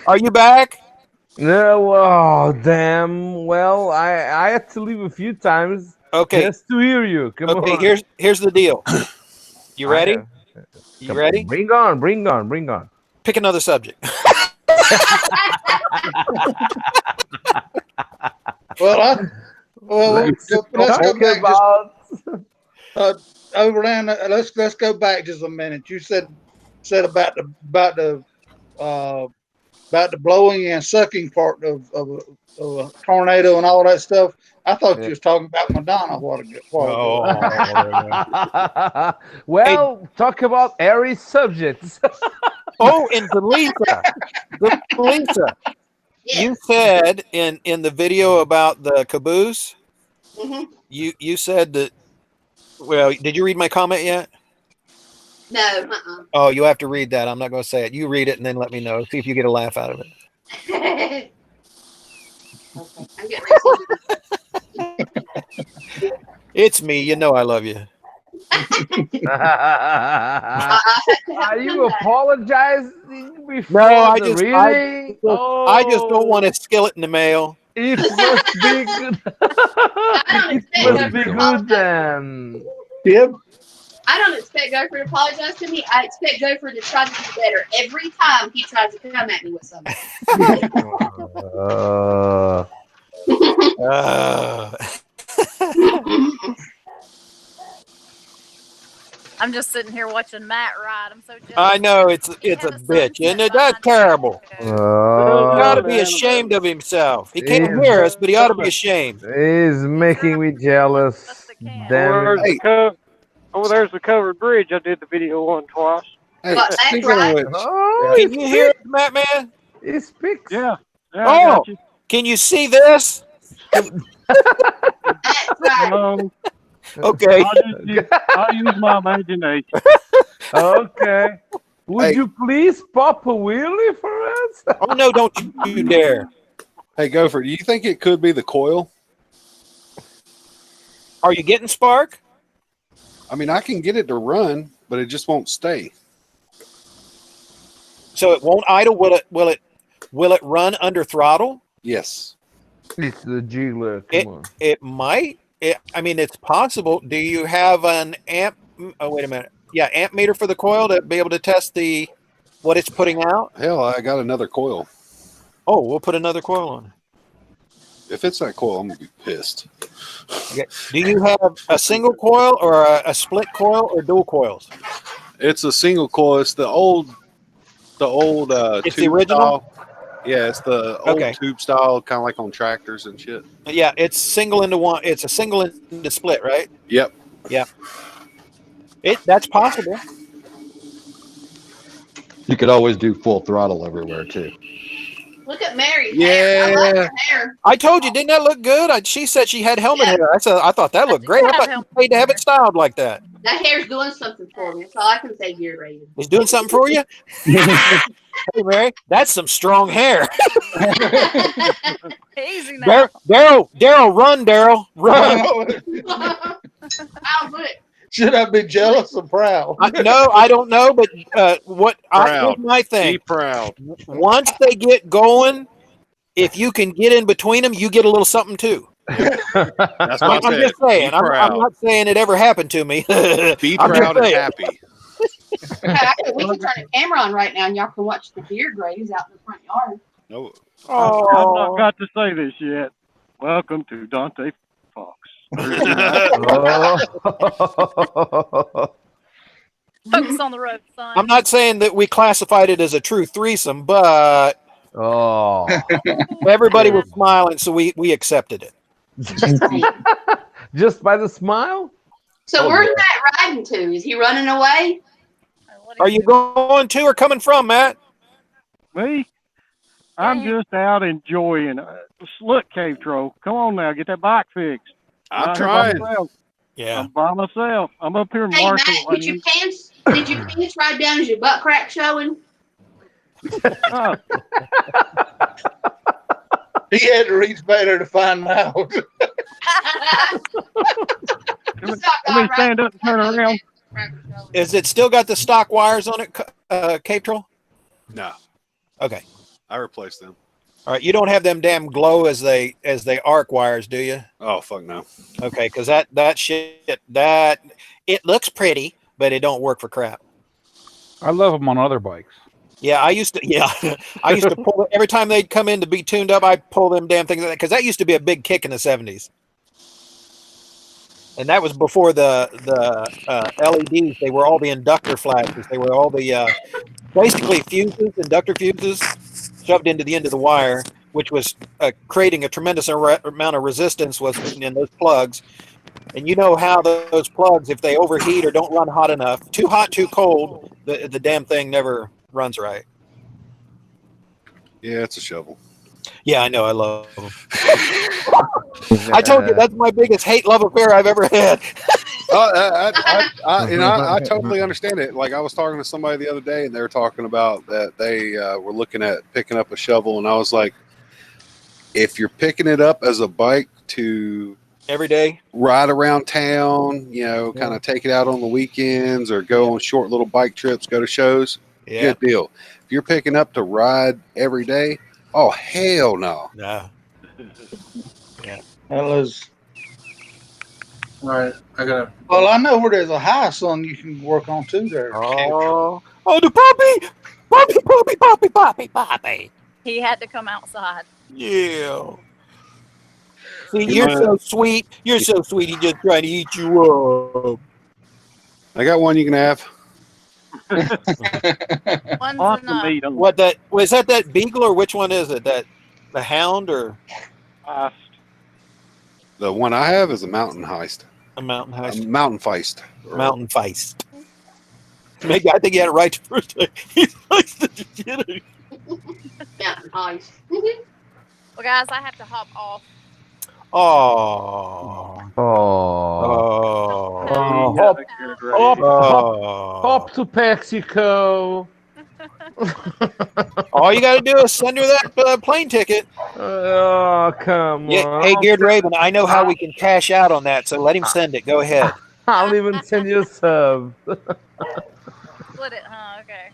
Are you back? No, oh damn. Well, I had to leave a few times. Okay. Just to hear you. Come on. Okay, here's the deal. You ready? You Come ready? on. Bring on. Pick another subject. let's go back. Overland, let's go back just a minute. You said about the blowing and sucking part of a tornado and all that stuff. I thought you was talking about Madonna. Well, talk about airy subjects. Oh, and Delisa, you said in the video about the caboose, you said that. Well, did you read my comment yet? No. Oh, you have to read that. I'm not going to say it. You read it and then let me know. See if you get a laugh out of it. Okay, I'm getting ready. It's me. You know I love you. Are you apologizing before No, the reading? I just don't want a skillet in the mail. It must be good. It must be good then. Yep. I don't expect Gopher to apologize to me. I expect Gopher to try to do better every time he tries to come at me with something. I'm just sitting here watching Matt ride. I'm so jealous. I know it's a bitch, isn't it? That's terrible. He ought to be ashamed of himself. He can't hear us, but he ought to be ashamed. He's making me jealous. Damn it. Over there's the covered bridge. I did the video on twice. Hey, can you hear it, Matt Man? He speaks. Yeah. Oh, can you see this? Okay. I'll use my imagination. Okay. Would you please pop a wheelie for us? Oh, no, don't you dare. Hey, Gopher, do you think it could be the coil? Are you getting spark? I mean, I can get it to run, but it just won't stay. So it won't idle. Will it run under throttle? Yes. It's the jiggler. Come on. It might. I mean, it's possible. Do you have an amp? Oh, wait a minute. Yeah, amp meter for the coil to be able to test what it's putting out? Hell, I got another coil. Oh, we'll put another coil on. If it's that coil, I'm going to be pissed. Okay. Do you have a single coil or a split coil or dual coils? It's a single coil. It's the old it's tube the original? style. Yeah, it's the old tube style, kind of like on tractors and shit. Yeah, it's single into one. It's a single into split, right? Yep. Yeah. That's possible. You could always do full throttle everywhere too. Look at Mary's hair. I love her hair. I told you, didn't that look good? She said she had helmet hair. I thought that looked great. I thought you paid to have it styled like that. That hair's doing something for me. That's all I can say, gear rated. It's doing something for you? Hey, Mary, that's some strong hair. Easy now. Daryl, run, Daryl. Run. I'll do it. Should I be jealous or proud? No, I don't know, but here's my thing. Be proud. Once they get going, if you can get in between them, you get a little something too. That's what I'm just saying. I'm not saying it ever happened to me. Be proud and happy. We can turn the camera on right now, and y'all can watch the deer graves out in the front yard. No. I've not got to say this yet. Welcome to Dante Fox. Focus on the road, son. I'm not saying that we classified it as a true threesome, but everybody was smiling, so we accepted it. Just by the smile? So where's Matt riding to? Is he running away? Are you going to or coming from, Matt? Me? I'm just out enjoying it. Look, Cave Troll, come on now, get that bike fixed. I'm trying. Yeah. I'm by myself. I'm up here in Hey, Marshall. Matt, did your pants ride down as your butt crack showing? Oh. He had to reach better to find out. Let me stand up and turn around. Is it still got the stock wires on it, Cape Troll? No. Okay. I replaced them. All right. You don't have them damn glow as they arc wires, do you? Oh, fuck no. Okay, because that shit, it looks pretty, but it don't work for crap. I love them on other bikes. Yeah, I used to pull every time they'd come in to be tuned up. I'd pull them damn things because that used to be a big kick in the 70s. and that was before the LEDs. They were all the inductor flashes. They were all the basically fuses, inductor fuses, shoved into the end of the wire, which was creating a tremendous amount of resistance was in those plugs. And you know how those plugs, if they overheat or don't run hot enough, too hot, too cold, the damn thing never runs right. Yeah, it's a shovel. Yeah, I know. I love them. I told you that's my biggest hate-love affair I've ever had. I totally understand it. Like I was talking to somebody the other day, and they were talking about that they were looking at picking up a shovel, and I was like, if you're picking it up as a bike to every day ride around town, kind of take it out on the weekends or go on short little bike trips, go to shows, good deal. If you're picking up to ride every day, oh hell no. No. Yeah. That was. All right, I gotta. Well, I know where there's a house on you can work on too. There. Oh, the puppy. He had to come outside. Yeah. See, you're so sweet. You're so sweet. He's just trying to eat you up. I got one you can have. One's Awesome enough. meat 'em. What that was that beagle or which one is it? That the hound or The one I have is a mountain heist. a mountain heist? A mountain feist. Mountain feist. Maybe I think he had it right the first time. He feisted the shit out of you. Mountain heist. Well, guys, I have to hop off. Oh. Hop to Mexico. All you got to do is send her that plane ticket. Oh, come on. Hey, Geared Raven, I know how we can cash out on that, so let him send it. Go ahead. I'll even send you a sub. Split it, huh? Okay.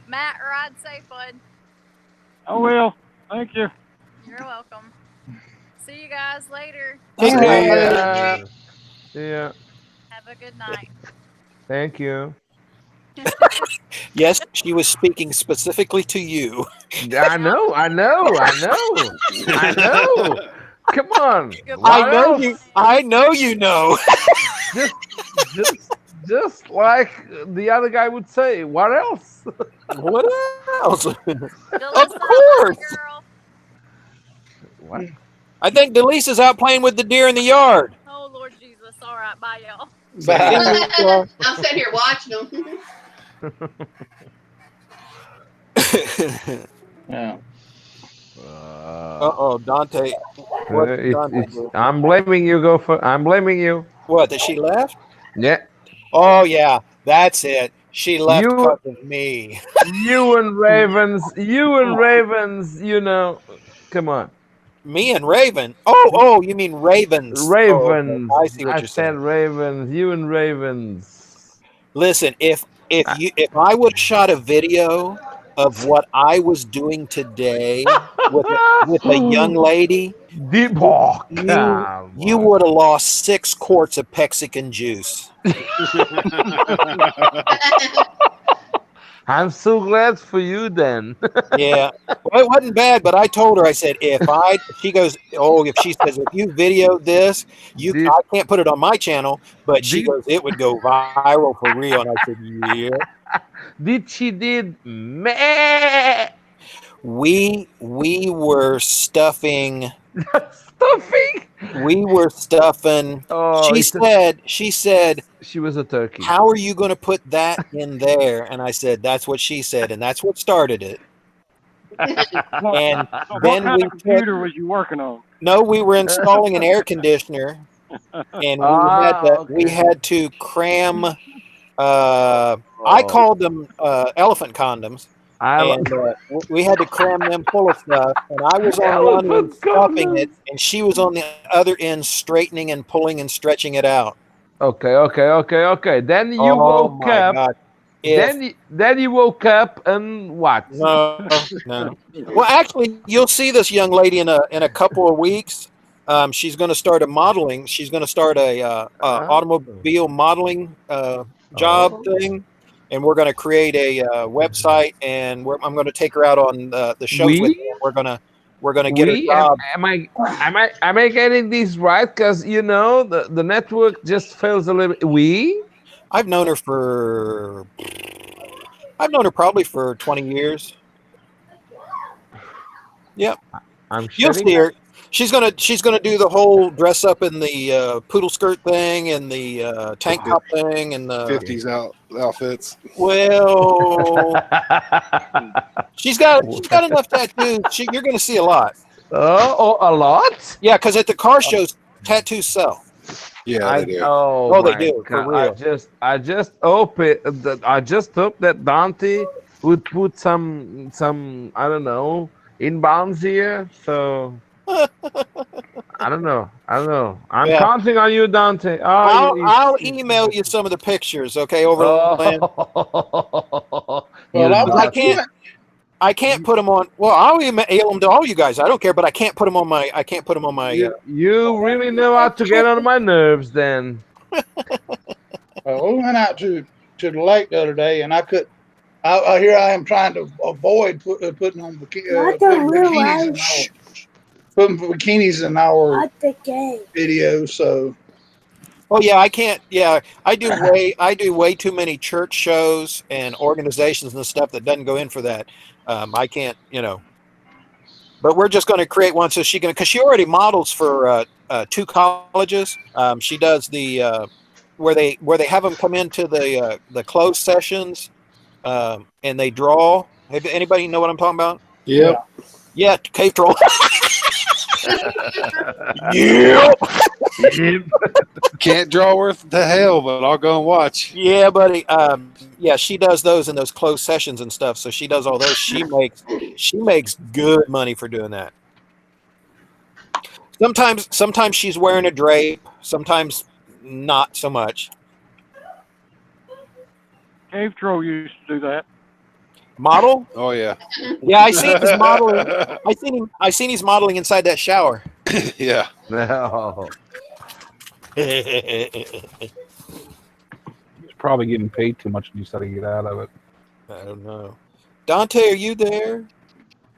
Matt, ride safe, bud. I will. Thank you. You're welcome. See you guys later. Take care. Yeah. Have a good night. Thank you. Yes, she was speaking specifically to you. I know. Come on. I know you know. Just like the other guy would say, what else? What else? Of Delisa, course. girl. What? I think Delise is out playing with the deer in the yard. Oh, Lord Jesus. All right. Bye, y'all. I'm sitting here watching them. Yeah. Uh-oh, Dante. What did Dante do? I'm blaming you. I'm blaming you. What, that she left? Yeah. Oh, yeah. That's it. She left You- because of me. You and Ravens, come on. Me and Raven? Oh, you mean Ravens. Ravens. Oh, okay. I see what I you're said saying. Ravens. You and Ravens. Listen, if I would have shot a video of what I was doing today with a young lady, you would have lost 6 quarts of Mexican juice. I'm so glad for you then. Yeah, well, it wasn't bad, but I told her, I said, she goes, if she says, if you video this, I can't put it on my channel, but she goes, it would go viral for real. And I said, yeah. Did meh? We were stuffing. Stuffing? We were stuffing. Oh, she said she was a turkey. How are you going to put that in there? And I said, that's what she said, and that's what started it. And What then kind of computer was you working on? No, we were installing an air conditioner, and we had to cram. I called them elephant condoms. And we had to cram them full of stuff, and I was on one end stuffing it, and she was on the other end straightening and pulling and stretching it out. Okay. Then you woke up. God. Then you woke up and what? No. Well, actually, you'll see this young lady in a couple of weeks. She's going to start a modeling. She's going to start a automobile modeling job thing. And we're going to create a website, and I'm going to take her out on the shows with her. We're going to we're going to get a job. Am I getting this right? Because the network just fails a little. I've known her probably for 20 years. Yep. You'll see her. She's gonna do the whole dress up in the poodle skirt thing and the tank top thing and the 50s outfits. Well, she's got enough tattoos. You're gonna see a lot. Oh, a lot? Yeah, because at the car shows, tattoos sell. Yeah, they do. They do. For real. I just hope that Dante would put some I don't know inbounds here. So I don't know. I'm counting on you, Dante. I'll email you some of the pictures, okay? Overland. I can't put them on. Well, I'll email them to all you guys. I don't care, but I can't put them on my. You really know how to get on my nerves, then. We went out to the lake the other day, and I could. Here I am trying to avoid putting on bikinis in our video. So. Oh yeah, I can't. Yeah, I do way too many church shows and organizations and stuff that doesn't go in for that. I can't, But we're just going to create one so because she already models for 2 colleges. She does the where they have them come into the closed sessions and they draw. Anybody know what I'm talking about? Yep. Yeah, cave troll. Yep. Can't draw worth the hell, but I'll go and watch. Yeah, buddy. Yeah, she does those in those closed sessions and stuff. So she does all those. She makes good money for doing that. Sometimes she's wearing a drape. Sometimes not so much. Cave Troll used to do that. Model? Oh yeah. Yeah, I seen his modeling. I seen he's modeling inside that shower. Yeah. No. He's probably getting paid too much and he's trying to get out of it. I don't know. Dante, are you there?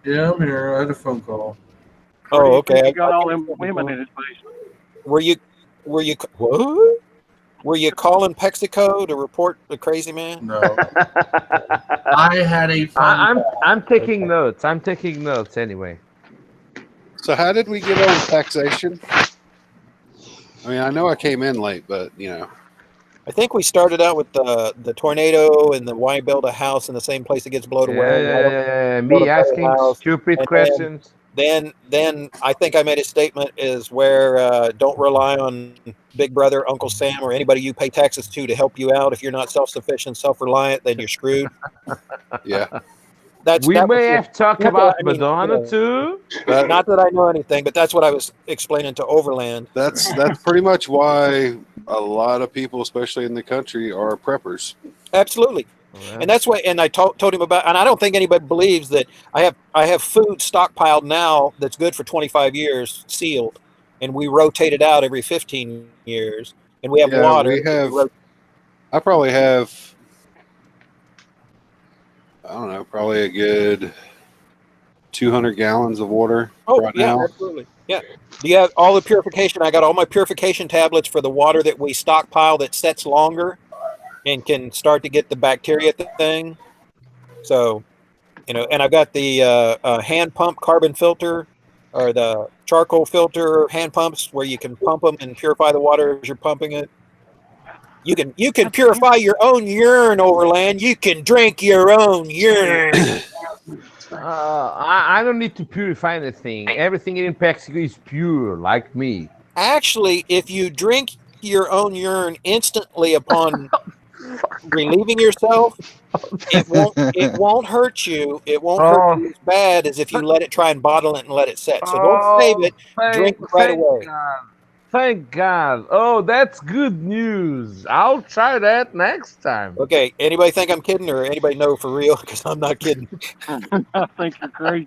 Yeah, I'm here. I had a phone call. Oh, okay. He got all them women in his basement. Were you what? Were you calling Pexico to report the crazy man? No. I had a phone call. I'm taking notes. I'm taking notes anyway. So how did we get on taxation? I mean, I know I came in late, but I think we started out with the tornado and the why build a house in the same place that gets blown away. Yeah. Me asking stupid questions. Then I think I made a statement is where don't rely on Big Brother, Uncle Sam, or anybody you pay taxes to help you out. If you're not self-sufficient, self-reliant, then you're screwed. Yeah. We may have talked about Madonna too. Not that I know anything, but that's what I was explaining to Overland. That's pretty much why a lot of people, especially in the country, are preppers. Absolutely. And that's why, and I told him about, and I don't think anybody believes that I have food stockpiled now that's good for 25 years, sealed, and we rotate it out every 15 years, and we have water. I probably have, I don't know, probably a good 200 gallons of water right now. Absolutely. Yeah. Do you have all the purification? I got all my purification tablets for the water that we stockpile that sets longer and can start to get the bacteria thing. So, and I've got the hand pump carbon filter or the charcoal filter hand pumps where you can pump them and purify the water as you're pumping it. You can purify your own urine, Overland. You can drink your own urine. I don't need to purify anything. Everything in Mexico is pure, like me. Actually, if you drink your own urine instantly upon relieving yourself, it won't hurt you. It won't hurt you as bad as if you let it try and bottle it and let it set. So don't save it. Drink it right away. Thank God. Oh, that's good news. I'll try that next time. Okay. Anybody think I'm kidding or anybody know for real? Because I'm not kidding. I think you're crazy.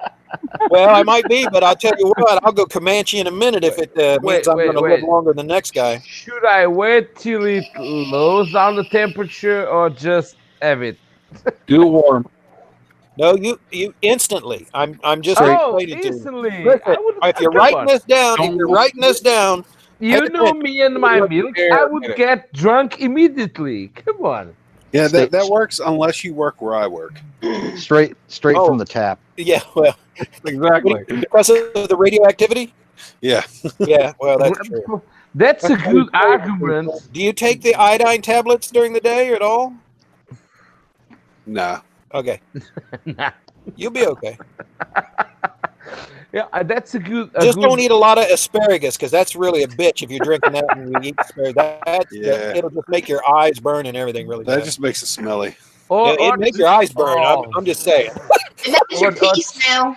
Well, I might be, but I'll tell you what, I'll go Comanche in a minute if it means I'm going to live longer than the next guy. Should I wait till it lowers down the temperature or just have it? Do it warm. No, you instantly. I'm just instantly. Listen, if you're writing this down, you know me and my milk. I would get drunk immediately. Come on. Yeah, that works unless you work where I work. Straight from the tap. Yeah, well, exactly. Because of the radioactivity? Yeah. Yeah, well, that's true. That's a good argument. Do you take the iodine tablets during the day at all? Nah. Okay. You'll be okay. Yeah, that's a good. Just don't eat a lot of asparagus because that's really a bitch if you're drinking that and you eat asparagus. It'll just make your eyes burn and everything really bad. That just makes it smelly. It'll make your eyes burn. I'm just saying. And that's your pee smell.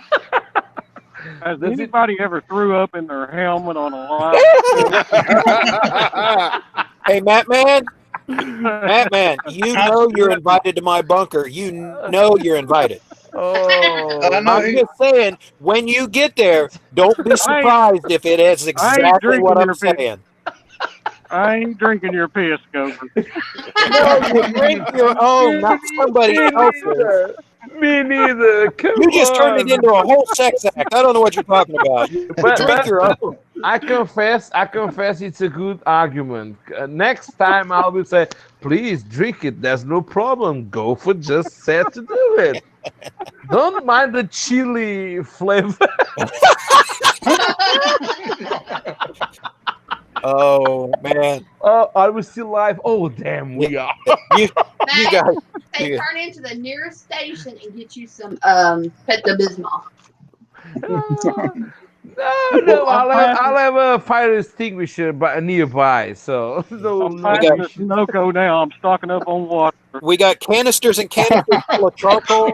Has anybody ever threw up in their helmet on a line? Hey, Mattman, you know you're invited to my bunker. You know you're invited. I'm just saying, when you get there, don't be surprised if it is exactly what I'm saying. I ain't drinking your piss, Gopher. No, you drink your own, not somebody else's. Me neither. You just turned it into a whole sex act. I don't know what you're talking about. Drink your own. I confess, it's a good argument. Next time I will say, please drink it. There's no problem. Gopher just said to do it. Don't mind the chili flavor. Oh man! Oh, are we still live? Oh, damn, we are. you guys. They turn into the nearest station and get you some Pepto-Bismol. No, I'll have a fire extinguisher nearby. So I'm Sunoco now. I'm stocking up on water. We got canisters and canisters full of charcoal,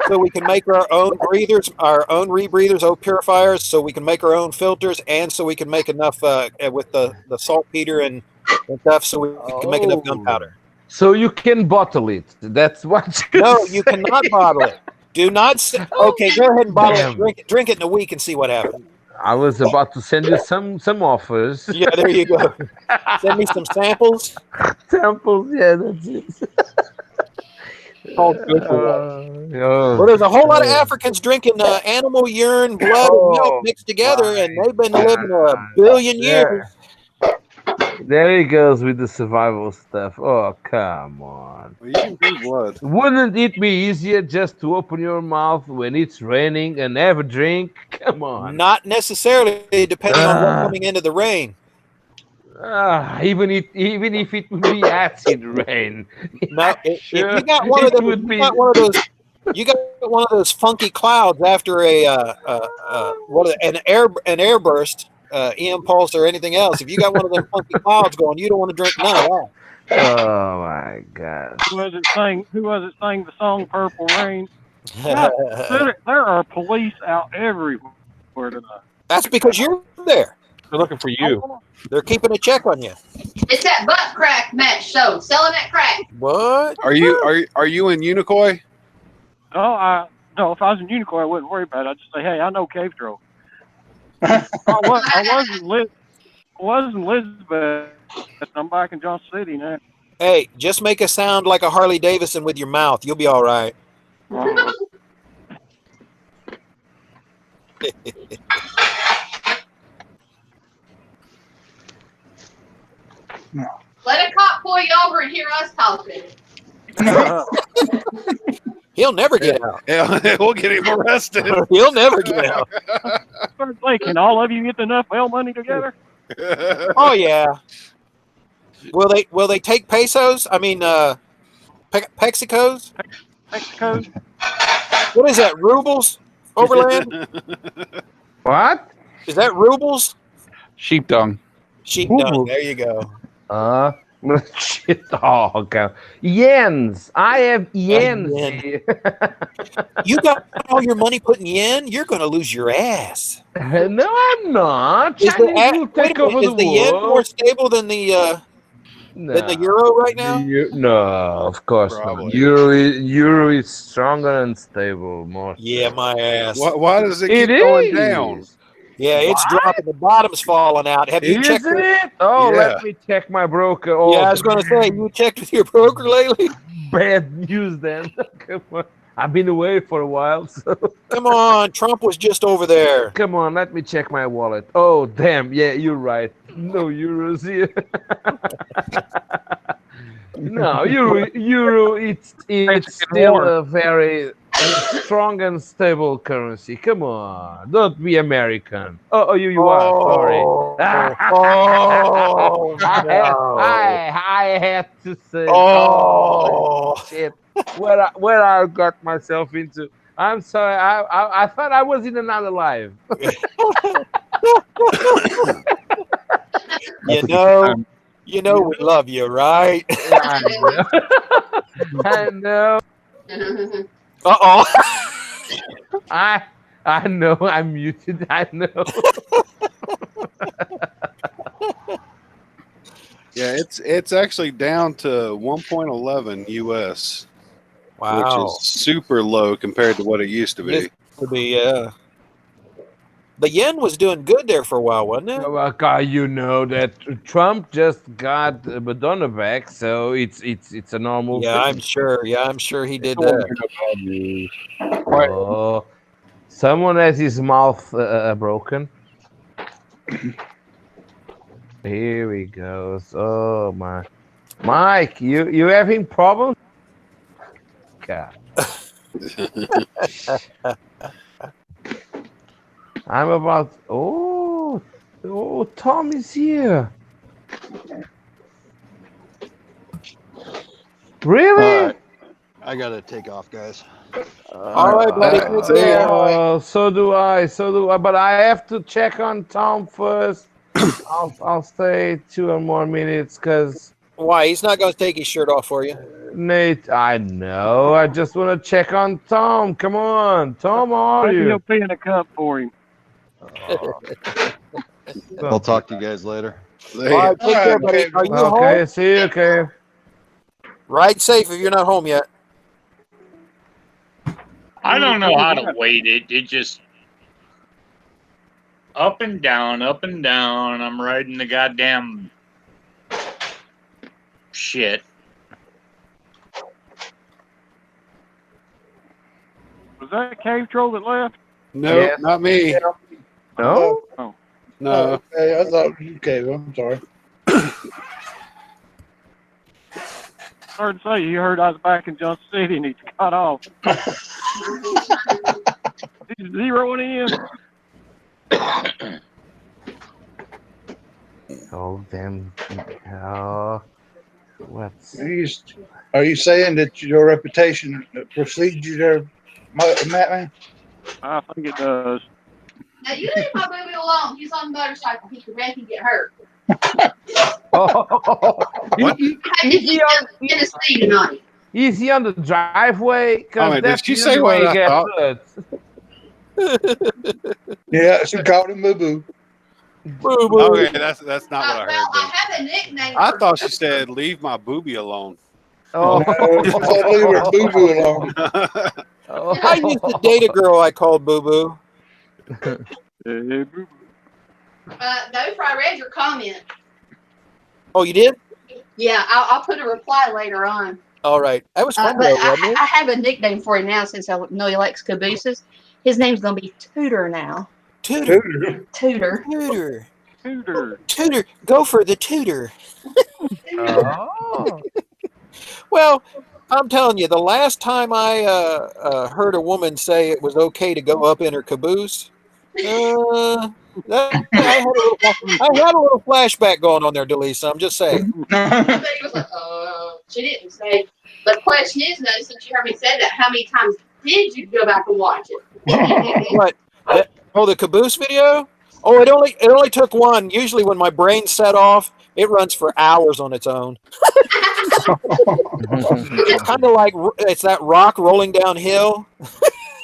so we can make our own breathers, our own rebreathers, purifiers, so we can make our own filters, and so we can make enough with the saltpeter and stuff, so we can make enough gunpowder. So you can bottle it. That's what. You cannot bottle it. Do not. Okay, go ahead and bottle it. Drink it in a week and see what happens. I was about to send you some offers. Yeah, there you go. Send me some samples. Samples, yeah, that's it. Well, there's a whole lot of Africans drinking animal urine, blood, and milk mixed together, and they've been living a billion years. There he goes with the survival stuff. Oh, come on. Well, you can drink blood. Wouldn't it be easier just to open your mouth when it's raining and have a drink? Come on. Not necessarily, depending on what's coming into the rain. Even if it would be acid rain. No, if you got one of them, you got one of those funky clouds after an airburst. E-impulse or anything else. If you got one of them funky clouds going, you don't want to drink none of that. Oh my God! Who was it sang the song "Purple Rain"? God, there are police out everywhere tonight. That's because you're there. They're looking for you. They're keeping a check on you. It's that butt crack match show. Selling that crack. What? Are you in Unicoi? No, if I was in Unicoi, I wouldn't worry about it. I'd just say, hey, I know Cave Troll. I wasn't Elizabeth. I'm back in Johnson City now. Hey, just make a sound like a Harley Davidson with your mouth. You'll be all right. Let a cop pull you over and hear us talking. He'll never get out. Yeah, we'll get him arrested. He'll never get out. Can all of you get enough bail money together? Oh yeah. Will they take pesos? I mean, Pexicos? Pexicos? What is that? Rubles? Overland? What? Is that rubles? Sheep dung. Sheep dung. There you go. Shit. Oh, okay. Yens. I have yens. You got all your money put in yen? You're going to lose your ass. No, I'm not. Is the yen more stable than the euro right now? No, of course not. Euro is stronger and stable. More. Yeah, my ass. Why does it keep going down? Yeah, it's dropping. The bottom's falling out. Have you checked it? Oh, let me check my broker. Oh, yeah, I was going to say, you checked with your broker lately? Bad news then. Come on. I've been away for a while. So. Come on, Trump was just over there. Come on, let me check my wallet. Oh, damn. Yeah, you're right. No euros here. No, euro. It's still a very strong and stable currency. Come on, don't be American. Oh, you are. Sorry. I had to say. Oh shit! Where I got myself into. I'm sorry. I thought I was in another life. You know we love you, right? I know. Uh-oh. I know. I'm muted. I know. Yeah, it's actually down to 1.11 US. Wow. Which is super low compared to what it used to be. It would be, the yen was doing good there for a while, wasn't it? Well, God, you know that Trump just got Madonna back, so it's a normal Yeah, thing. I'm sure he did that. Oh, someone has his mouth broken. Here he goes. Oh my, Mike, you having problems? God. I'm about. Oh, Tom is here. Really? I gotta take off, guys. All right, buddy. So do I. But I have to check on Tom first. I'll stay 2 more minutes because. Why? He's not going to take his shirt off for you. Nate, I know. I just want to check on Tom. Come on, Tom. How are you? He'll pee in a cup for him. I'll talk to you guys later. All right, take care, buddy. Are you okay, home? see you. Okay. Ride safe if you're not home yet. I don't know how to weight it. It just up and down, up and down. I'm riding the goddamn shit. Was that Cave Troll that left? No, Yes. not me. No. Oh. No. Okay, I thought you cave. I'm sorry. Hard to say. You heard I was back in Johnson City and he got off. He's zeroing in. Oh damn! Oh, what's? Are you saying that your reputation precedes you there, Mattman? I think it does. Now you leave my baby alone. He's on a motorcycle. He can wreck and get hurt. Tennessee tonight. Is he on the driveway? Did she say what I thought? Yeah, she called him Boo Boo. Okay, that's not what I heard. I have a nickname. I thought she said, "Leave my booby alone." Oh, Leave her Boo Boo alone. I used to date a girl I called Boo Boo. No, I read your comment. Oh, you did? Yeah, I'll put a reply later on. All right. That was fun, But though, wasn't it? I have a nickname for him now since I know he likes cabooses. His name's going to be Tudor now. Tutor. Tutor. Tutor. Tutor. Tutor. Go for the tutor. Oh. Well, I'm telling you, the last time I heard a woman say it was okay to go up in her caboose, I had a little flashback going on there, Delisa. I'm just saying. He was like, she didn't say. But the question is, though, since you heard me say that, how many times did you go back and watch it? What? The caboose video? Oh, it only took one. Usually when my brain set off, it runs for hours on its own. It's kind of like it's that rock rolling downhill.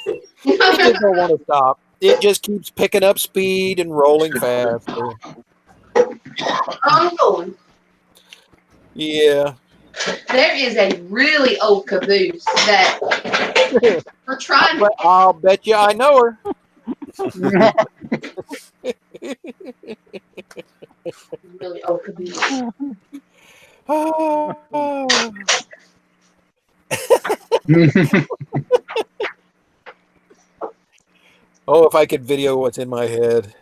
It just don't want to stop. It just keeps picking up speed and rolling faster. I'm going. Yeah. There is a really old caboose that we're trying to. I'll bet you I know her. Really old caboose. Oh, if I could video what's in my head.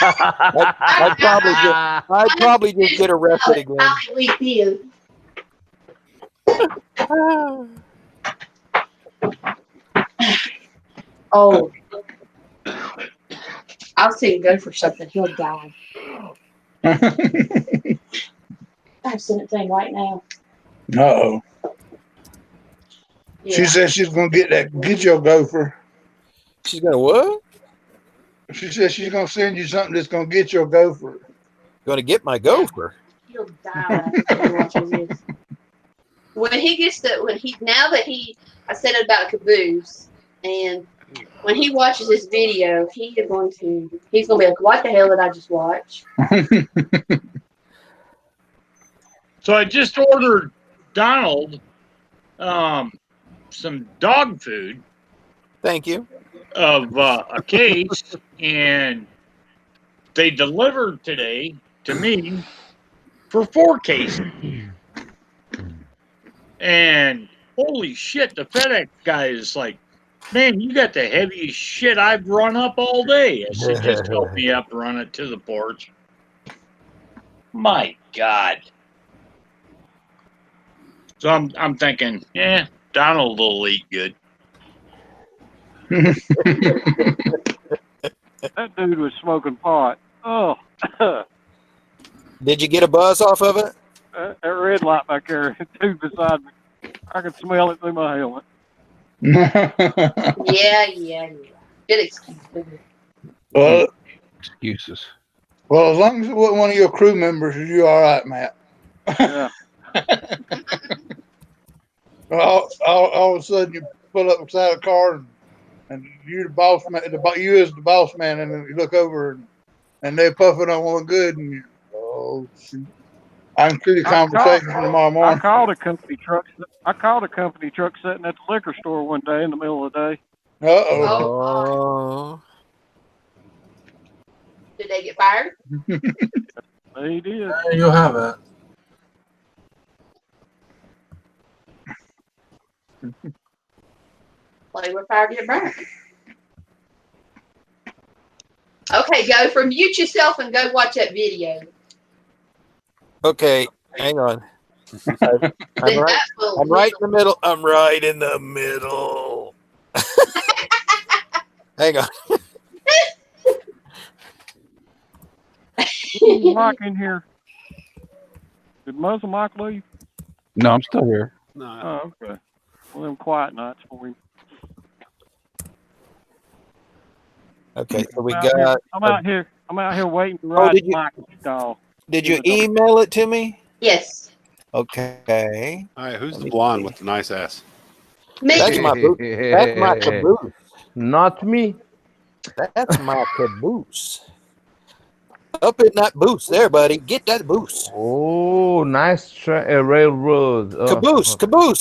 I'd probably just get arrested again. Oh, I'll see him go for something. He'll die. I'm sending it to him right now. Uh-oh. Yeah. She said she's gonna get your gopher. She's gonna what? She said she's gonna send you something that's gonna get your gopher. Gonna get my gopher. He'll die when he watches this. I said it about caboose, and when he watches this video, he's gonna be like, "What the hell did I just watch?" So I just ordered Donald some dog food. Thank you. Of a case, and they delivered today to me for 4 cases. And holy shit, the FedEx guy is like, "Man, you got the heaviest shit I've run up all day." I said, "Just help me up, run it to the porch." My God. So I'm thinking, Donald will eat good. That dude was smoking pot. Oh. Did you get a buzz off of it? That red light back there, dude beside me. I can smell it through my helmet. Yeah. Good excuse. Well, Excuses. well, as long as it wasn't one of your crew members, you're all right, Matt. Yeah. all of a sudden, you pull up beside a car, and you're the boss man. You is the boss man, and then you look over, and they're puffing on one good, and oh shoot! I can see the conversation tomorrow morning. I called a company truck sitting at the liquor store one day in the middle of the day. Oh. Did they get fired? They did. You'll have that. Well, they were fired to get burned. Okay, go from mute yourself and go watch that video. Okay, hang on. I'm right in the middle. I'm right in the middle. Hang on. Mike in here. Did Muzzle Mike leave? No, I'm still here. No. Oh, okay. Well, them quiet nights for him. Okay, so we got. I'm out here waiting to ride Mike's dog. Did you email it to me? Yes. Okay. All right, who's the blonde with the nice ass? Me. That's my boot. That's my caboose. Not me. That's my caboose. Up in that boost there, buddy. Get that boost. Oh, nice railroad. Caboose.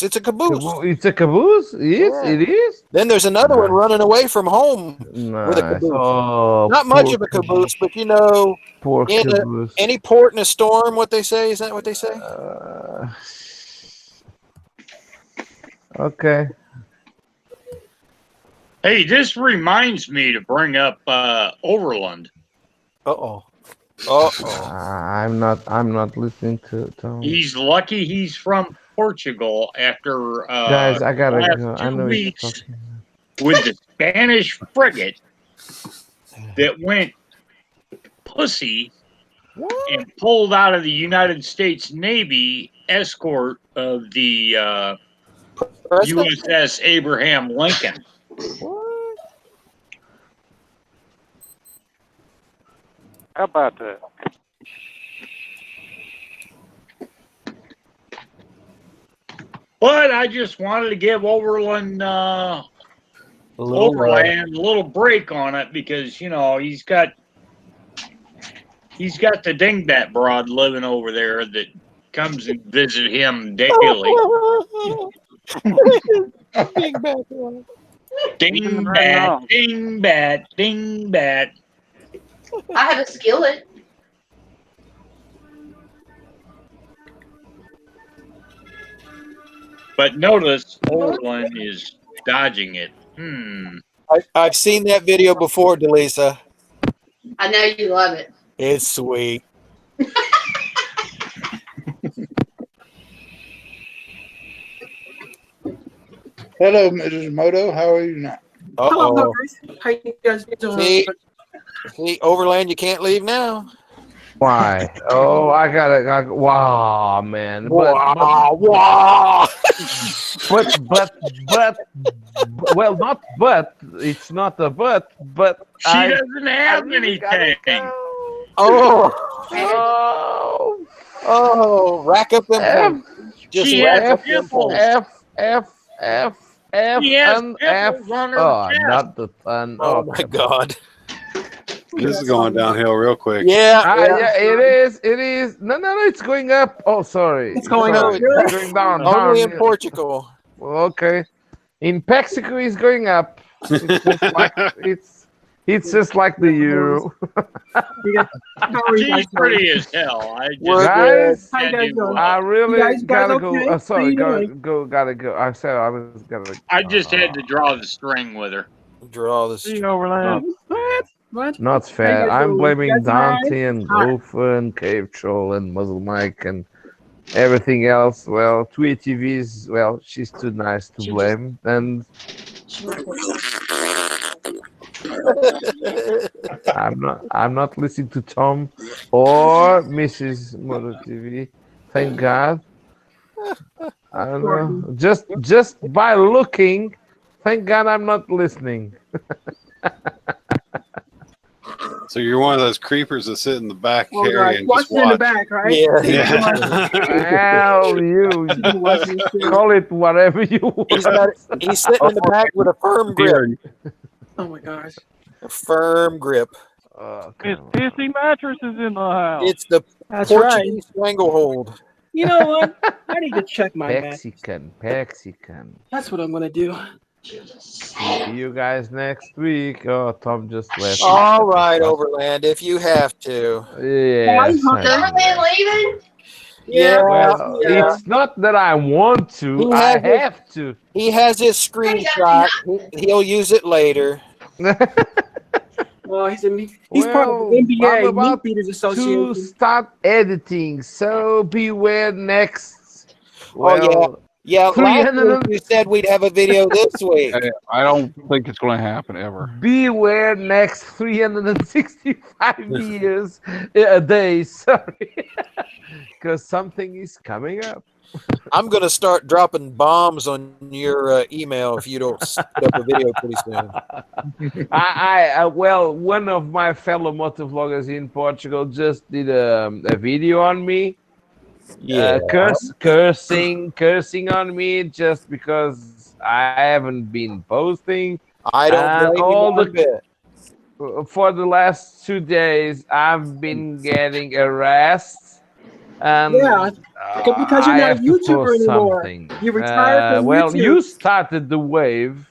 It's a caboose. It's a caboose? Yes, Yeah. it is. Then there's another one running away from home with a caboose. Oh, not much of a caboose, but you know, poor caboose. Any port in a storm, what they say? Is that what they say? Okay. Hey, this reminds me to bring up Overland. I'm not listening to Tom. He's lucky he's from Portugal after guys, I gotta go. 2 I know weeks he's talking. with the Spanish frigate that went pussy and pulled out of the United States Navy escort of the USS Abraham Lincoln. What? How about that? But I just wanted to give Overland a little break on it because you know he's got the dingbat broad living over there that comes and visit him daily. Dingbat. I have a skillet. But notice Overland is dodging it. I've seen that video before, Delisa. I know you love it. It's sweet. Hello, Mrs. Moto. How are you now? Uh-oh. How you guys doing? See, Overland, you can't leave now. Why? Oh, wow, man. Wow. Well, not but. It's not a but. She doesn't have anything. Oh, rack up them. Just she rack has up them points. F, and F. Oh, not the fun. Oh my God. This is going downhill real quick. Yeah, it is. It is. No, it's going up. Oh, sorry. It's going up. up. It's going down. Only in down. Portugal. Well, okay. In Mexico, it's going up. It's just like the euro. She's pretty as hell. Guys, How you guys doing? I really You guys gotta okay? go. Sorry, How you gotta go. I said I was gonna. I just had to draw the string with her. Draw the See, Overland. What? Not fair. How you I'm doing? blaming You guys Dante alright? and Gopher and Cave Troll and Muzzle Mike and everything else. Well, 2ATVs. Well, she's too nice to blame. And I'm not listening to Tom or Mrs. Moto TV. Thank God. I don't know. Just by looking, thank God I'm not listening. So you're one of those creepers that sit in the back Oh, area God. and just Watching in the watch. back, right? Hell, you call it whatever you want. He's sitting in the back with a firm grip. Oh my gosh. A firm grip. His pissy mattress is in the house. It's the That's Portuguese stranglehold. You know what? I need to check my back. Mexican. That's what I'm gonna do. See you guys next week. Oh, Tom just left. All right, Overland, if you have to. Yeah. Is Overland leaving? Yeah. Well, it's not that I want to. I have to. He has his screenshot. He'll use it later. Well, he's part of the I'm NBA about Meat Beaters to Association. start editing, so beware next. Well, Yeah, last week you said we'd have a video this week. I don't think it's going to happen ever. Beware next 365 years days. Sorry, because something is coming up. I'm going to start dropping bombs on your email if you don't set up a video pretty soon. Well, one of my fellow motovloggers in Portugal just did a video on me. Yeah, cursing on me just because I haven't been posting. I don't blame you one bit. For the last 2 days, I've been getting harassed. Yeah, because you're I not a have to YouTuber post anymore. something. You retired from well, YouTube. you started the wave,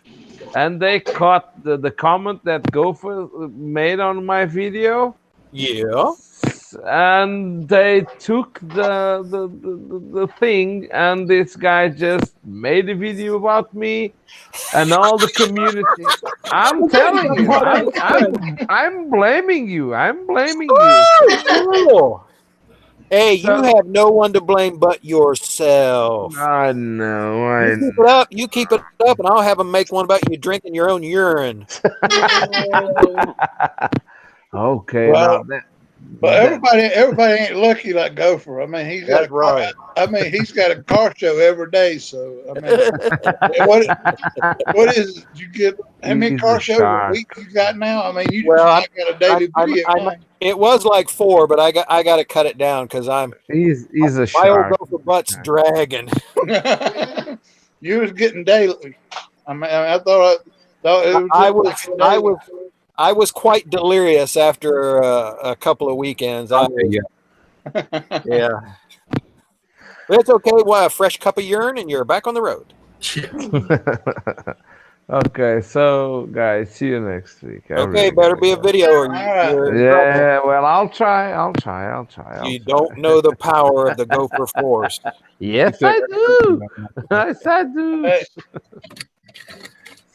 and they caught the comment that Gopher made on my video. Yeah. And they took the thing, and this guy just made a video about me and all the community. I'm telling you, I'm blaming you. I'm blaming you. Hey, you have no one to blame but yourself. I know. You keep it up, and I'll have them make one about you drinking your own urine. Okay. Well, but everybody ain't lucky like Gopher. I mean, he's got he's got a car show every day. So I mean, what is you get? How many car shows a week you got now? I mean, you got a daily video. It was like 4, but I got to cut it down because he's a my shark. old Gopher butt's dragging. You was getting daily. I mean, I thought I was quite delirious after a couple of weekends. Yeah. But it's okay. Well, a fresh cup of urine and you're back on the road. Okay, so guys, see you next week. Okay, better be a video. Or yeah, well, I'll try. You don't know the power of the Gopher Force. Yes, I do. Yes, I do.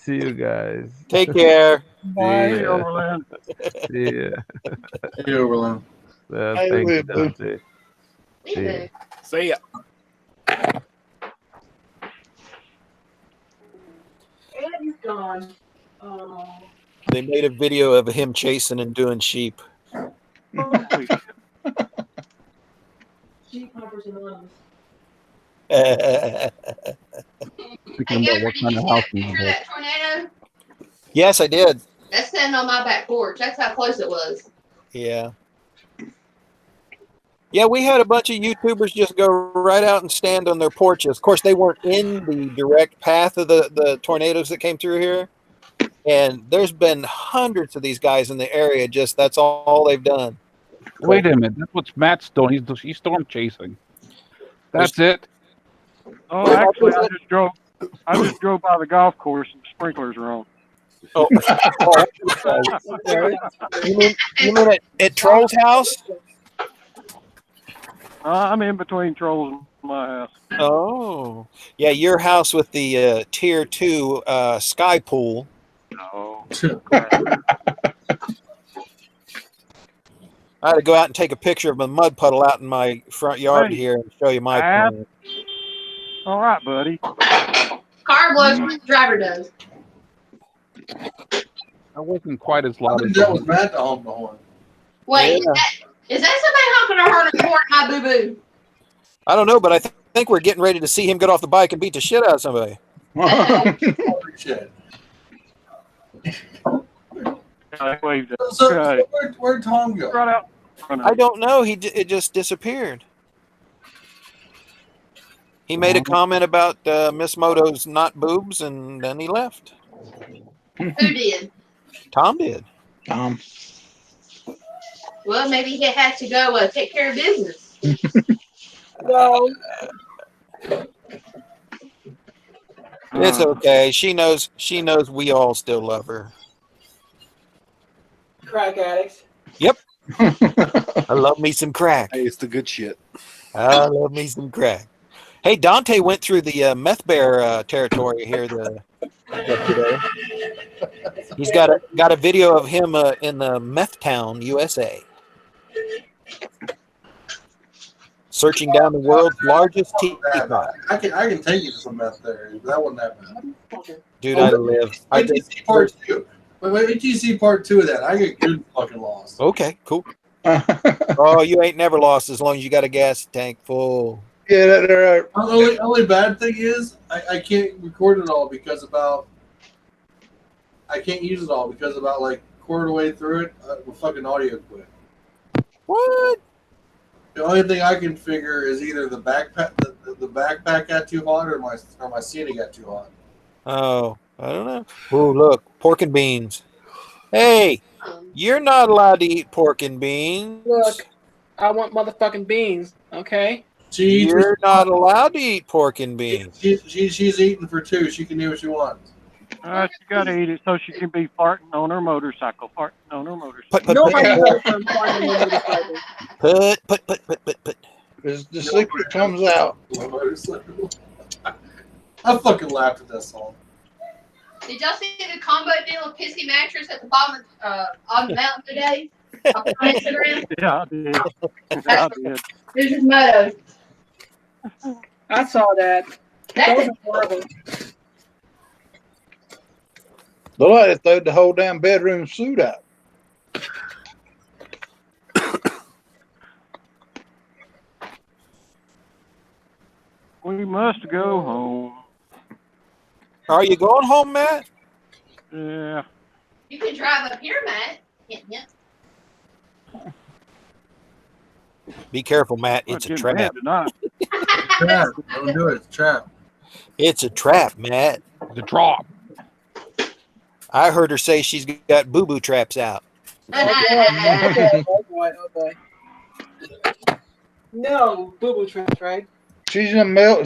See you guys. Take care. Bye, See ya. Overland. See ya. Hey, Overland. Thank you, Dante. See ya. See ya. He's gone. Oh. They made a video of him chasing and doing sheep. Sheep Hoppers Anonymous. Thinking about what kind of house we Hear built. that tornado? Yes, I did. That's sitting on my back porch. That's how close it was. Yeah. Yeah, we had a bunch of YouTubers just go right out and stand on their porches. Of course, they weren't in the direct path of the tornadoes that came through here. And there's been hundreds of these guys in the area. Just that's all they've done. Wait a minute. That's what Matt's doing. He's storm chasing. That's it. Oh, actually, I just drove by the golf course and the sprinklers are on. Oh, you mean at Troll's house? I'm in between Trolls and my house. Oh, yeah, your house with the tier 2 sky pool. No. I had to go out and take a picture of a mud puddle out in my front yard Hey, here and show you my Matt? plan. All right, buddy. Car blows when the driver does. I wasn't quite as loud as That was Matt to honk the horn. Wait, Yeah. is that somebody honking a horn report my boo boo? I don't know, but I think we're getting ready to see him get off the bike and beat the shit out of somebody. Shit. I waved at So, Right. where'd Tom go? Right out. I don't know. It just disappeared. He made a comment about Miss Moto's not boobs, and then he left. Who did? Tom did. Well, maybe he had to go take care of business. No. It's okay. She knows we all still love her. Crack addicts. Yep. I love me some crack. Hey, it's the good shit. I love me some crack. Hey, Dante went through the meth bear territory here yesterday. He's got a video of him in the meth town, USA. Searching down the world's largest tea pot. I can take you to some meth there. That wasn't that bad. Dude, I live. I Wait till you just, see part 2. Wait till you see part 2 of that. I get good fucking lost. okay, cool. Oh, you ain't never lost as long as you got a gas tank full. Yeah, they're The only bad thing is I can't record it all because I can't use it all because about like quarter of the way through it, the fucking audio quit. What? The only thing I can figure is either the backpack the backpack got too hot or my Sienna got too hot. Oh, I don't know. Oh, look, pork and beans. Hey, you're not allowed to eat pork and beans. Look, I want motherfucking beans, okay? You're not allowed to eat pork and beans. She's eating for 2. She can do what she wants. She got to eat it so she can be farting on her motorcycle. Farting on her motorcycle. Put. The secret comes out. I fucking laughed at that song. Did y'all see the combo deal of pissy mattress at the bottom on the mountain today? On Instagram? Yeah, I did. Yeah, I did. This is Moto. I saw that. That was horrible. Look like they throwed the whole damn bedroom suit out. We must go home. Are you going home, Matt? Yeah. You can drive up here, Matt. Hint, hint. Be careful, Matt. It's a trap. Trap. Don't do it. It's a trap. It's a trap, Matt. It's a trap. I heard her say she's got boo-boo traps out. Oh boy. No, boo-boo traps, right? She done mailed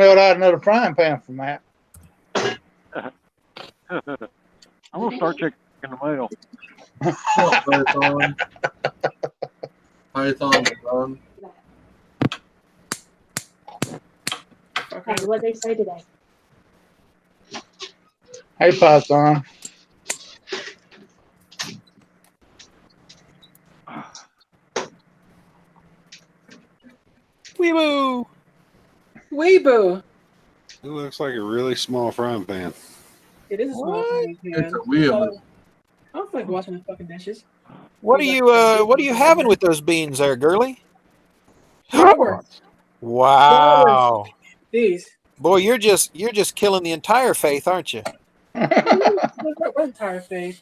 out another frying pan for Matt. I'm gonna start checking the mail. Python done. Okay, what they say today? Hey, Python. Weeboo. Weeboo. It looks like a really small frying pan. It is a small thing. It's a weeboo. I don't feel like washing the fucking dishes. What are you having with those beans there, girly? Wow. These. Boy, you're just killing the entire faith, aren't you? What entire thing?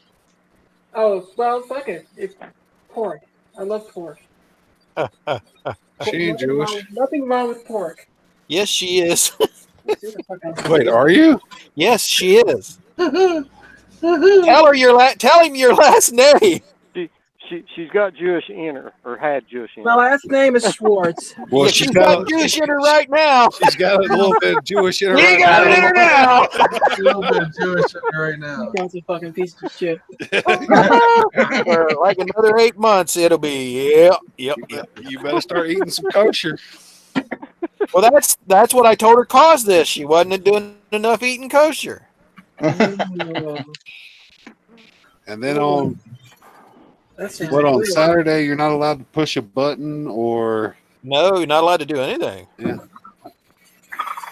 Oh, well, fuck it. It's pork. I love pork. She ain't Jewish. Nothing wrong with pork. Yes, she is. Wait, are you? Yes, she is. Tell him your last name. She's got Jewish in her, or had Jewish in her. My last name is Schwartz. Well, Yeah, she's got Jewish in her right now. She's got a little bit of Jewish in her. You got it in her now. A little bit of Jewish in her right now. You guys are fucking piece of shit. For like another 8 months, it'll be yep. You better start eating some kosher. Well, that's what I told her caused this. She wasn't doing enough eating kosher. And then on Saturday you're not allowed to push a button or no, you're not allowed to do anything. Yeah.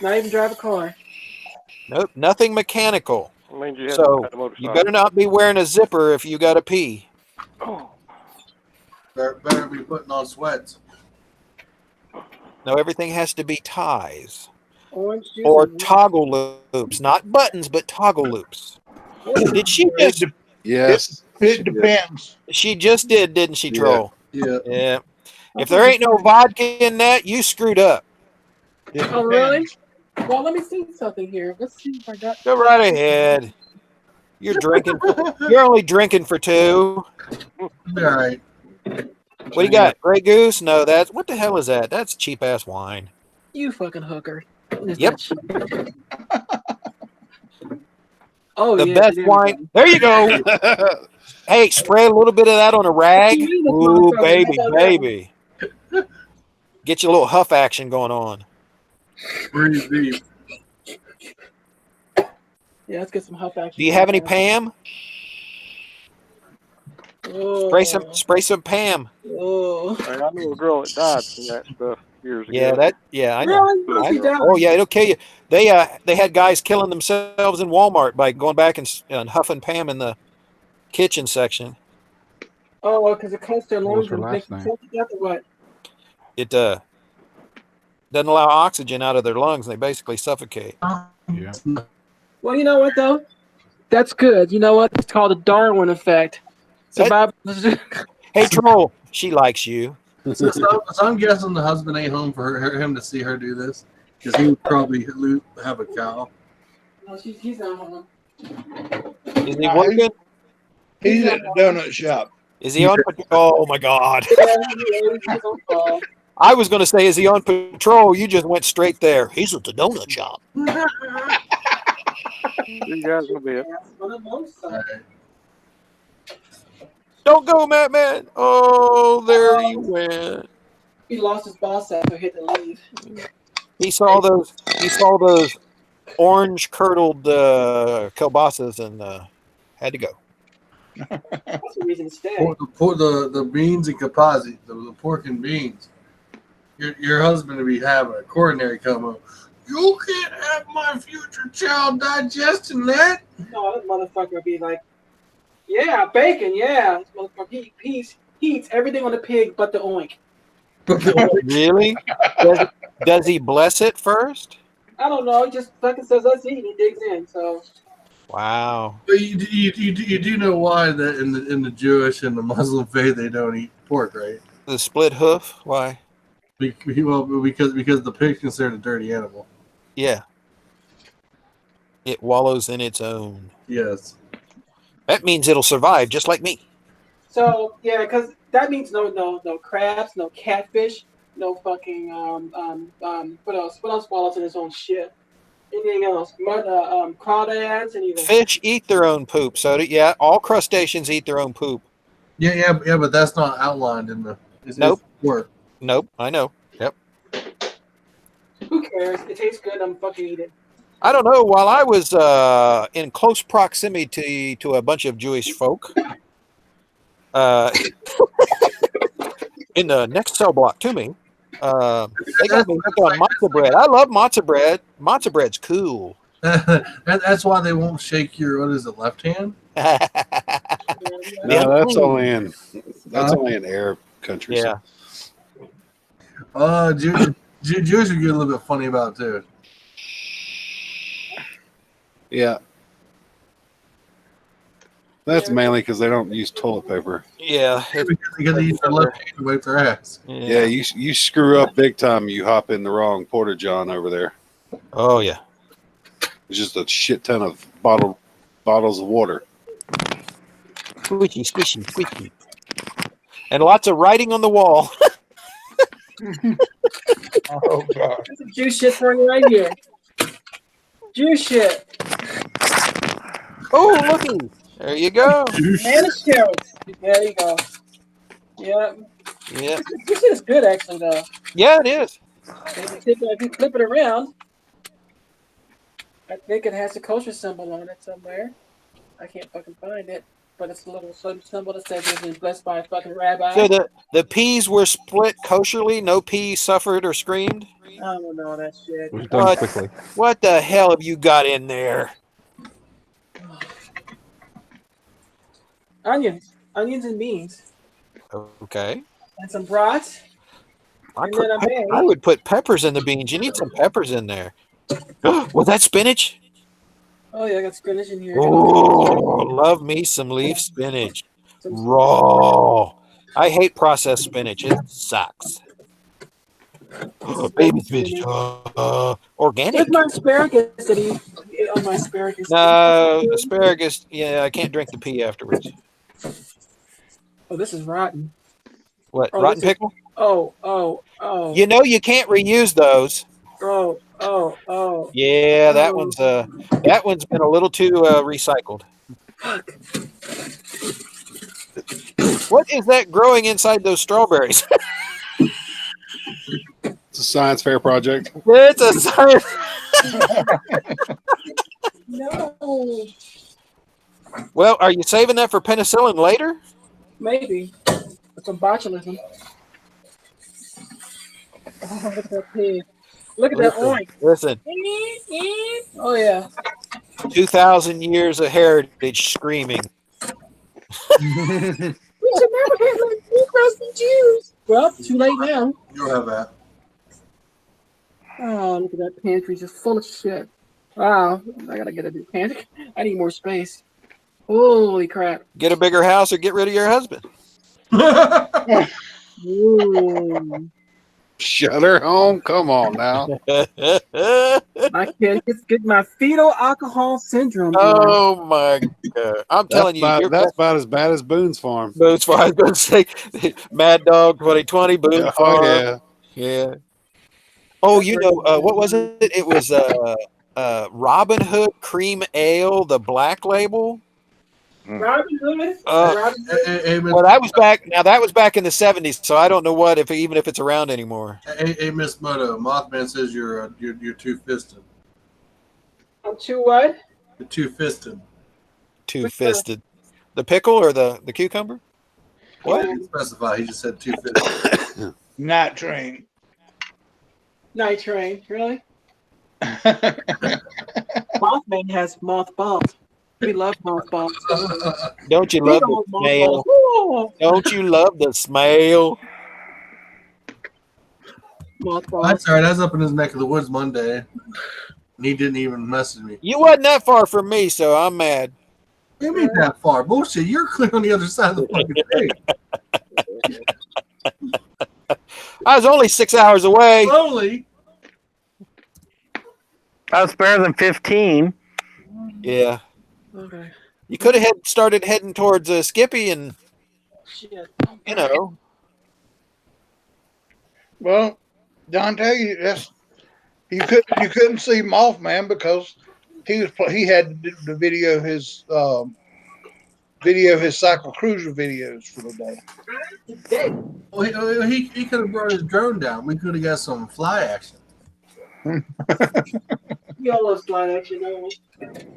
Not even drive a car. Nope, nothing mechanical. Means you have So to ride a motorcycle. you better not be wearing a zipper if you got to pee. Better be putting on sweats. No, everything has to be ties Orange juice or and- toggle loops, not buttons, but toggle loops. Did she just? Yes. It depends. She just did, didn't she, Troll? Yeah. Yeah. If there ain't no vodka in that, you screwed up. Oh, really? Well, let me see something here. Let's see if I got. Go right ahead. You're drinking. You're only drinking for 2. All right. What do you got? Grey Goose? No, that's what the hell is that? That's cheap ass wine. You fucking hooker. Yep. Oh, The yeah, best there we wine. There you go. Hey, spray a little bit of that on a rag. Ooh, baby. Get your little huff action going on. Breathe deep. Yeah, let's get some huff action. Do you have any Pam? Oh. Spray some Pam. Oh. Hey, I knew a girl that died from that stuff years ago. Yeah, I know. Really? I know. Oh yeah, it'll kill you. They had guys killing themselves in Walmart by going back and huffing Pam in the kitchen section. Oh, because it coats their lungs her and last makes them name? choke to death or what? It doesn't allow oxygen out of their lungs, and they basically suffocate. Yeah. Well, you know what though? That's good. You know what? It's called the Darwin effect. Survival. Hey, Troll, she likes you. So I'm guessing the husband ain't home for him to see her do this, because he would probably have a cow. No, he's not home. Is he working? He's at the donut shop. Is he on patrol? Oh my God! I was going to say, is he on patrol? You just went straight there. He's at the donut shop. You guys will be it. Don't go, Mattman. Oh, there he went. He lost his boss after he had to leave. He saw those orange curdled kielbasa's and had to go. That's the reason to stay. The beans and kapazi, the pork and beans. Your husband would be having a coronary coma. You can't have my future child digesting that. No, that motherfucker would be like, yeah, bacon, yeah. This motherfucker, he eats everything on the pig but the oink. Really? Does he bless it first? I don't know. He just fucking says, let's eat, and he digs in. So. Wow. But you do know why that in the Jewish and the Muslim faith they don't eat pork, right? The split hoof? Why? Because the pig's considered a dirty animal. Yeah. It wallows in its own. Yes. That means it'll survive, just like me. So yeah, because that means no crabs, no catfish, no fucking what else? What else wallows in its own shit? Anything else? Crawdads and even Fish eat their own poop. So yeah, all crustaceans eat their own poop. Yeah, but that's not outlined in the. Nope. Work. Nope. I know. Yep. Who cares? It tastes good. I'm fucking eating. I don't know. While I was in close proximity to a bunch of Jewish folk, in the next cell block to me, they got me hooked on matzo bread. I love matzo bread. Matzo bread's cool. That's why they won't shake your left hand. No, that's only in Arab countries. Yeah. Jews are getting a little bit funny about it too. Yeah. That's mainly because they don't use toilet paper. Yeah. Because they use their left hand to wipe their ass. Yeah, you screw up big time. You hop in the wrong porta john over there. Oh yeah. It's just a shit ton of bottles of water. Squishy, squishy, squishy. And lots of writing on the wall. Oh God! There's some Jew shit for you right here. Jew shit. Oh, looky. There you go. Spanish carrots. There you go. Yeah. Yeah. This shit is good, actually, though. Yeah, it is. If you flip it around, I think it has a kosher symbol on it somewhere. I can't fucking find it, but it's a little symbol that says it's been blessed by a fucking rabbi. So the peas were split kosherly. No pea suffered or screamed. I don't know that shit. What the hell have you got in there? Onions and beans, Okay. and some broth. I then would put peppers in the beans. You need some peppers in there. Was that spinach? Oh yeah, I got spinach in here. Oh, love me some leaf spinach. Raw. I hate processed spinach. It sucks. Baby spinach. Organic. Where's my asparagus? Did he eat all my asparagus? No, asparagus. Yeah, I can't drink the pea afterwards. Oh, this is rotten. What? Oh, Rotten this is- pickle? Oh. You know you can't reuse those. Oh. Yeah, that one's been a little too recycled. What is that growing inside those strawberries? It's a science fair project. It's a science. No. Well, are you saving that for penicillin later? Maybe. With some botulism. Oh, look at that pig. Look at that oink. Listen. Oh, yeah. 2,000 years of heritage screaming. We should never have like Negroes and Jews. Well, too late now. You'll have that. Oh, look at that pantry, just full of shit. Wow, I gotta get a new pantry. I need more space. Holy crap. Get a bigger house or get rid of your husband. Ooh. Shut her home. Come on now. I can't get my fetal alcohol syndrome. Oh my God. I'm telling you. That's about as bad as Boone's Farm. Boone's Farm. I was going to say Mad Dog 2020, Boone's Farm. Oh, yeah. Yeah. Oh, you know, what was it? It was Robin Hood Cream Ale, the black label. Robin Hood? Well, that was back. Now that was back in the '70s, so I don't know even if it's around anymore. Hey, Miss Moto, Mothman says you're two-fisted. I'm too what? You're two-fisted. Two-fisted. The pickle or the cucumber? What? He didn't specify. He just said two-fisted. Night train. Night train, really? Mothman has mothballs. We love mothballs. Don't you love the smell? Don't you love the smell? Mothballs. That's all right. I was up in his neck of the woods Monday, and he didn't even message me. You wasn't that far from me, so I'm mad. You mean that far? Bullshit. You're clear on the other side of the fucking thing. I was only 6 hours away. Slowly. I was better than 15. Yeah. Okay. You could have started heading towards Skippy and, Shit. you know. Well, Dante, you couldn't see Mothman because he had to video his cycle cruiser videos for the day. Well, he could have brought his drone down. We could have got some fly action. Y'all love fly action, don't we?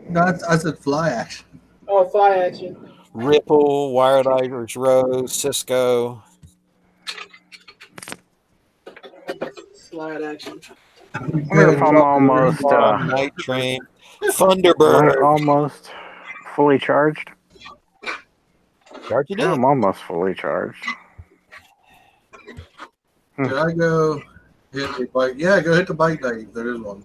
No, I said fly action. Oh, fly action. Ripple, Wired Irish Rose, Cisco. Slide action. I wonder if I'm almost Night Train, Thunderbird. almost fully charged. Charge it Yeah, in. I'm almost fully charged. Did I go hit the bike? Yeah, go hit the bike night if there is one.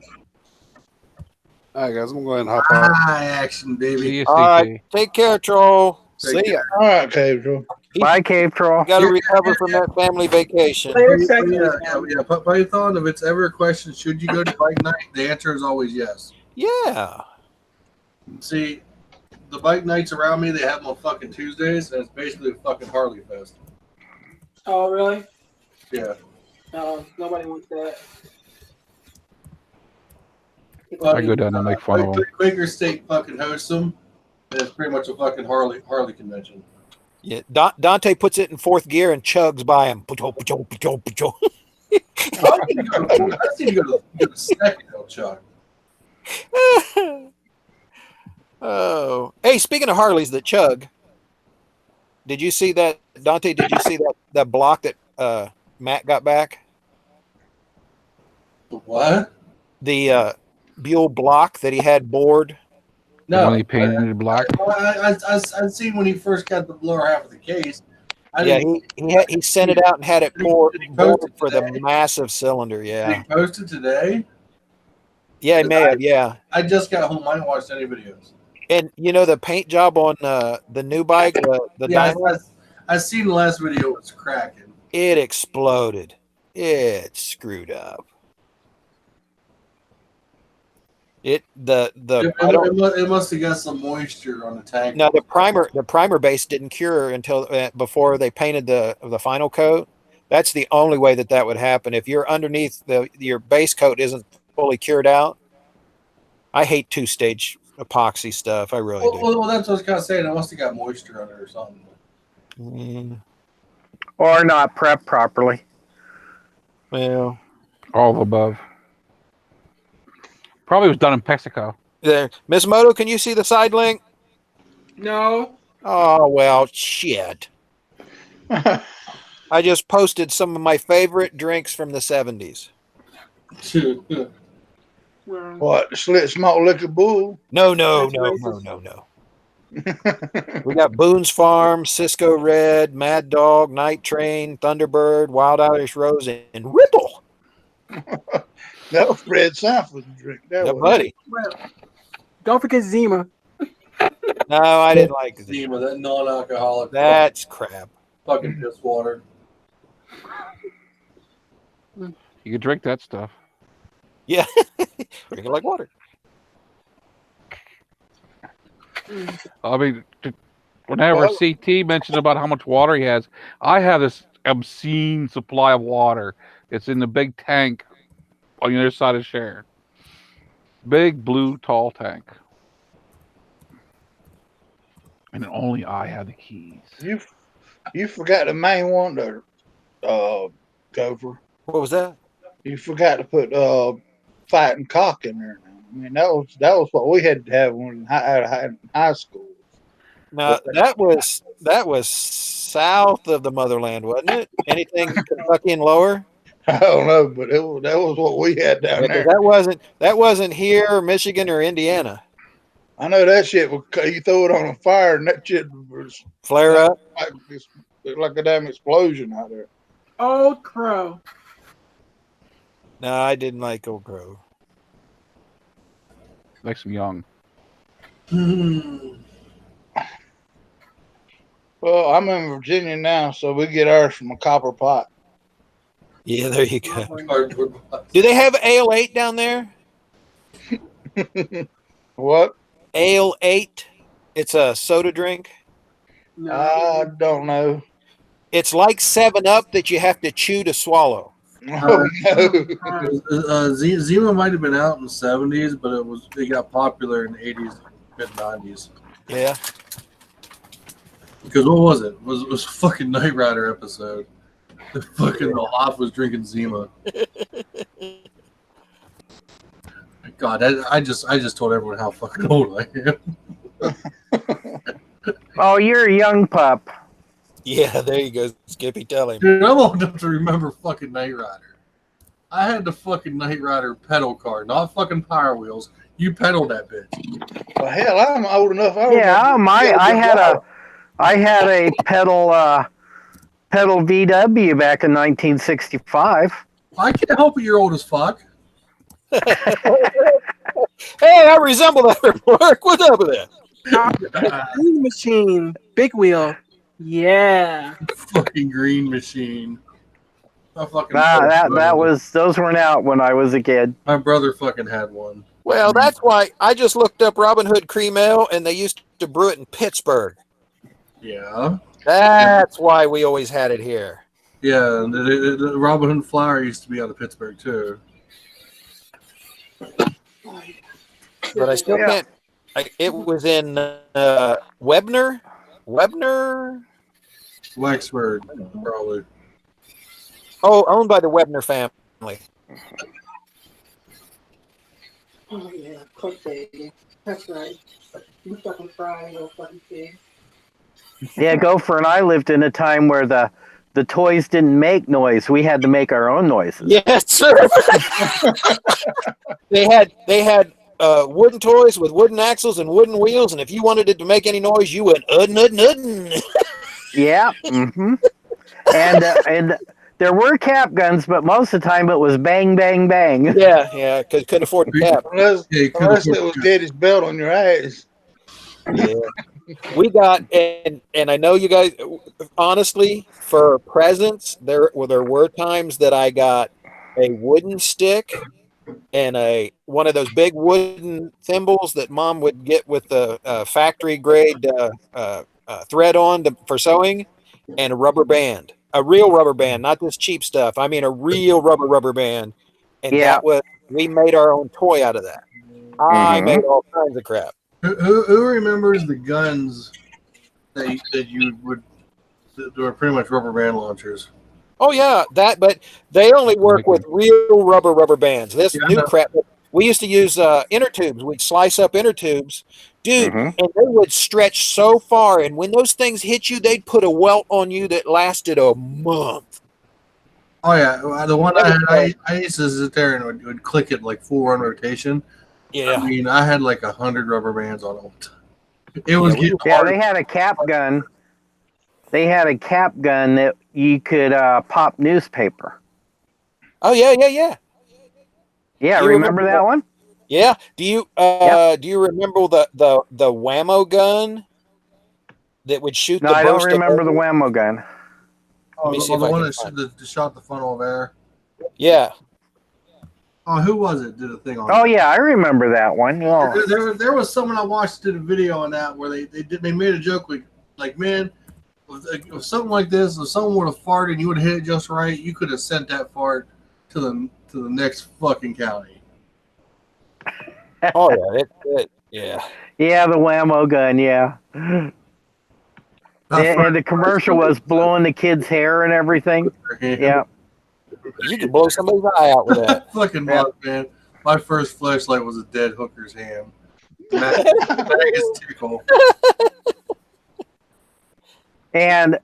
All right, guys, I'm going to go ahead and hop off. High action, baby. See you, All right, CT. take care, Troll. Take See ya. All right, Cave Troll. Bye, Cave Troll. Got to recover from that family vacation. Yeah, Python, if it's ever a question, should you go to bike night? The answer is always yes. Yeah. See, the bike nights around me, they have them on fucking Tuesdays, and it's basically a fucking Harley fest. Oh, really? Yeah. No, nobody wants that. I go down and make fun of them. Quaker State fucking hosts them, and it's pretty much a fucking Harley convention. Yeah, Dante puts it in fourth gear and chugs by him. Pucho, pucho, pucho, pucho. I need to go to the second Chuck. Oh, hey! Speaking of Harleys that chug, did you see that, Dante? Did you see that block that Matt got back? What? The Buell block that he had bored. No, when he painted it black. I've seen when he first got the lower half of the case. He sent it out and had it bored for the massive cylinder. Did Yeah, he post it today? yeah, he may have. Yeah, I just got home. I didn't watch any videos. and you know the paint job on the new bike, the Dyna, I seen the last video. It was cracking. it exploded. It screwed up. It must have got some moisture on the tank. No, the primer base didn't cure until before they painted the final coat. That's the only way that would happen. If you're underneath your base coat isn't fully cured out. I hate two-stage epoxy stuff. I really do. Well, that's what I was kind of saying. I must have got moisture on it or something. Or not prepped properly. Well, all of above. Probably was done in Mexico. There, Miss Moto, can you see the side link? No. Oh well, shit. I just posted some of my favorite drinks from the 70s. What? Slit Small Liquor Bull? No. We got Boone's Farm, Cisco Red, Mad Dog, Night Train, Thunderbird, Wild Irish Rose, and Ripple. That was Fred Sanford's drink. Yeah, buddy. Don't forget Zima. No, I didn't like Zima, that non-alcoholic. That's crap. Fucking piss water. You can drink that stuff. Yeah. Drink it like water. I mean, whenever CT mentions about how much water he has, I have this obscene supply of water. It's in the big tank on the other side of Sharon. Big blue tall tank. And only I have the keys. You forgot the main one there, Gopher. What was that? You forgot to put Fighting Cock in there. I mean, that was what we had to have when in high school. No, that was south of the motherland, wasn't it? Anything Kentucky and lower? I don't know, but that was what we had down there. That wasn't here, Michigan, or Indiana. I know that shit. You throw it on a fire, and that shit was flare up like a damn explosion out there. Old Crow. No, I didn't like Old Crow. Makes him young. Well, I'm in Virginia now, so we get ours from a copper pot. Yeah, there you go. Do they have Ale 8 down there? What? Ale 8. It's a soda drink. I don't know. It's like 7-Up that you have to chew to swallow. Oh, no. Zima might have been out in the 70s, but it got popular in the 80s, mid 90s. Yeah. Because what was it? It was a fucking Knight Rider episode. The fucking Olaf was drinking Zima. God, I just told everyone how fucking old I am. Oh, you're a young pup. Yeah, there you go, Skippy. Tell him. Dude, I'm old enough to remember fucking Knight Rider. I had the fucking Knight Rider pedal car, not fucking Power Wheels. You pedaled that bitch. Well, hell, I'm old enough. I had a pedal VW back in 1965. I can't help it. You're old as fuck. Hey, I resemble that remark. What's up with that? Green Machine, big wheel. Yeah. Fucking Green Machine. Those weren't out when I was a kid. My brother fucking had one. Well, that's why I just looked up Robin Hood Cream Ale, and they used to brew it in Pittsburgh. Yeah. That's why we always had it here. Yeah, the Robin Hood Flour used to be out of Pittsburgh too. But I still can't. It was in Webner, Wexford, probably. Oh, owned by the Webner family. Oh yeah, cook baby. That's right. You fucking fry, you fucking pig. Yeah, Gopher and I lived in a time where the toys didn't make noise. We had to make our own noises. Yes, sir. They had wooden toys with wooden axles and wooden wheels, and if you wanted it to make any noise, you went udden. Yeah. Mm-hmm. And there were cap guns, but most of the time it was bang, bang, bang. Yeah, because couldn't afford a cap. Unless it was Daddy's belt on your ass. Yeah. We got, and I know you guys, honestly, for presents, there were times that I got a wooden stick and one of those big wooden thimbles that Mom would get with the factory grade thread on for sewing, and a rubber band, a real rubber band, not this cheap stuff. I mean, a real rubber band, and we made our own toy out of that. I made all kinds of crap. Who remembers the guns that were pretty much rubber band launchers? Oh yeah, but they only work with real rubber bands. This new crap. We used to use inner tubes. We'd slice up inner tubes, dude, and they would stretch so far. And when those things hit you, they'd put a welt on you that lasted a month. Oh yeah, the one I used to sit there and would click it like full run rotation. Yeah, I mean, I had like 100 rubber bands on it. It was getting yeah. hard. They had a cap gun. They had a cap gun that you could pop newspaper. Oh yeah. Yeah, remember that one? Yeah. Do you remember the whammo gun that would shoot? No, I don't remember the whammo gun. Oh, the one that shot the funnel of air. Yeah. Oh, who was it? Did a thing on? Oh yeah, I remember that one. Oh. There was someone I watched did a video on that where they made a joke like man, if something like this, if someone would have farted and you would have hit it just right, you could have sent that fart to the next fucking county. Oh yeah, Yeah, the whammo gun. Yeah. And the commercial was blowing the kid's hair and everything. Yeah. You could blow somebody's eye out with that. Fucking love, man. My first flashlight was a dead hooker's ham. That is tickle. And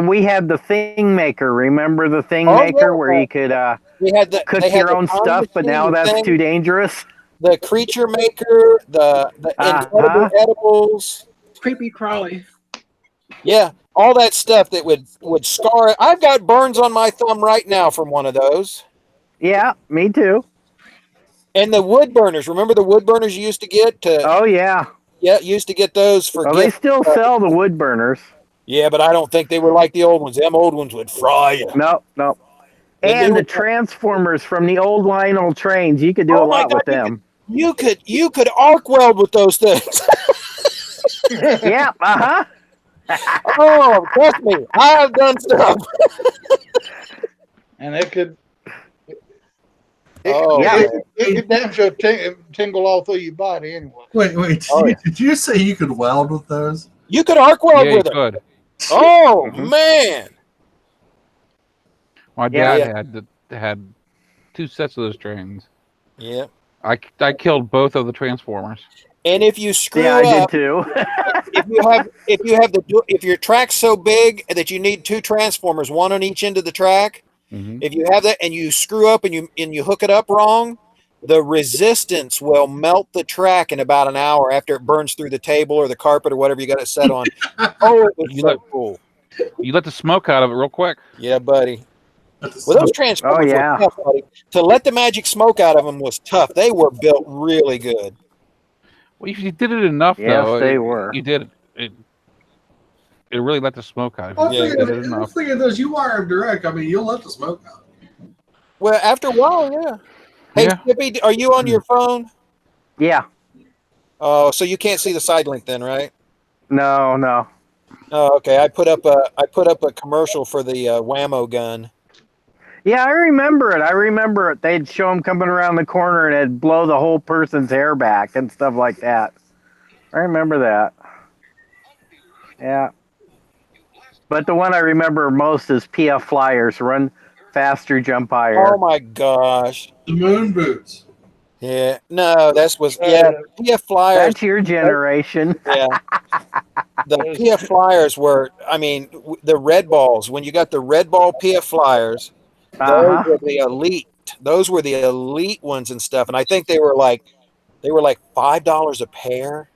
we had the thing maker. Remember the thing maker where you could cook your own stuff, but now that's too dangerous. The creature maker, the incredible edibles, creepy crawly. Yeah, all that stuff that would scar. I've got burns on my thumb right now from one of those. Yeah, me too. And the wood burners. Remember the wood burners you used to get? Oh yeah. Yeah, used to get those for. Well, they still sell the wood burners. Yeah, but I don't think they were like the old ones. Them old ones would fry you. No. And the transformers from the old Lionel trains, you could do a lot with them. You could arc weld with those things. Yeah. Oh, trust me, I have done stuff. And it could. It could damn sure tingle all through your body anyway. Wait. Did you say you could weld with those? You could arc weld with it. Oh man! My dad had 2 sets of those trains. Yeah. I killed both of the transformers. And if you screw Yeah, I did up, too. if your track's so big that you need 2 transformers, one on each end of the track, if you have that and you screw up and you hook it up wrong, the resistance will melt the track in about an hour after it burns through the table or the carpet or whatever you got it set on. Oh, it was so cool. You let the smoke out of it real quick. Yeah, buddy. Well, those transformers yeah. were tough, buddy. To let the magic smoke out of them was tough. They were built really good. Well, if you did it enough, Yes, though, they were. You did it. It really let the smoke out. Well, If you did it the enough. thing is, you wire them direct. I mean, you'll let the smoke out. Well, after a while, yeah. Hey, Yeah. Skippy, are you on your phone? Yeah. Oh, so you can't see the side link then, right? No. Oh, okay. I put up a commercial for the Whammo gun. Yeah, I remember it. They'd show him coming around the corner and it'd blow the whole person's hair back and stuff like that. I remember that. Yeah. But the one I remember most is PF Flyers. Run faster, jump higher. Oh my gosh. The moon boots. Yeah. No, PF Flyers. That's your generation. Yeah. The PF Flyers were, I mean, the red balls. When you got the red ball PF Flyers, those were the elite. Those were the elite ones and stuff. And I think they were like $5 a pair.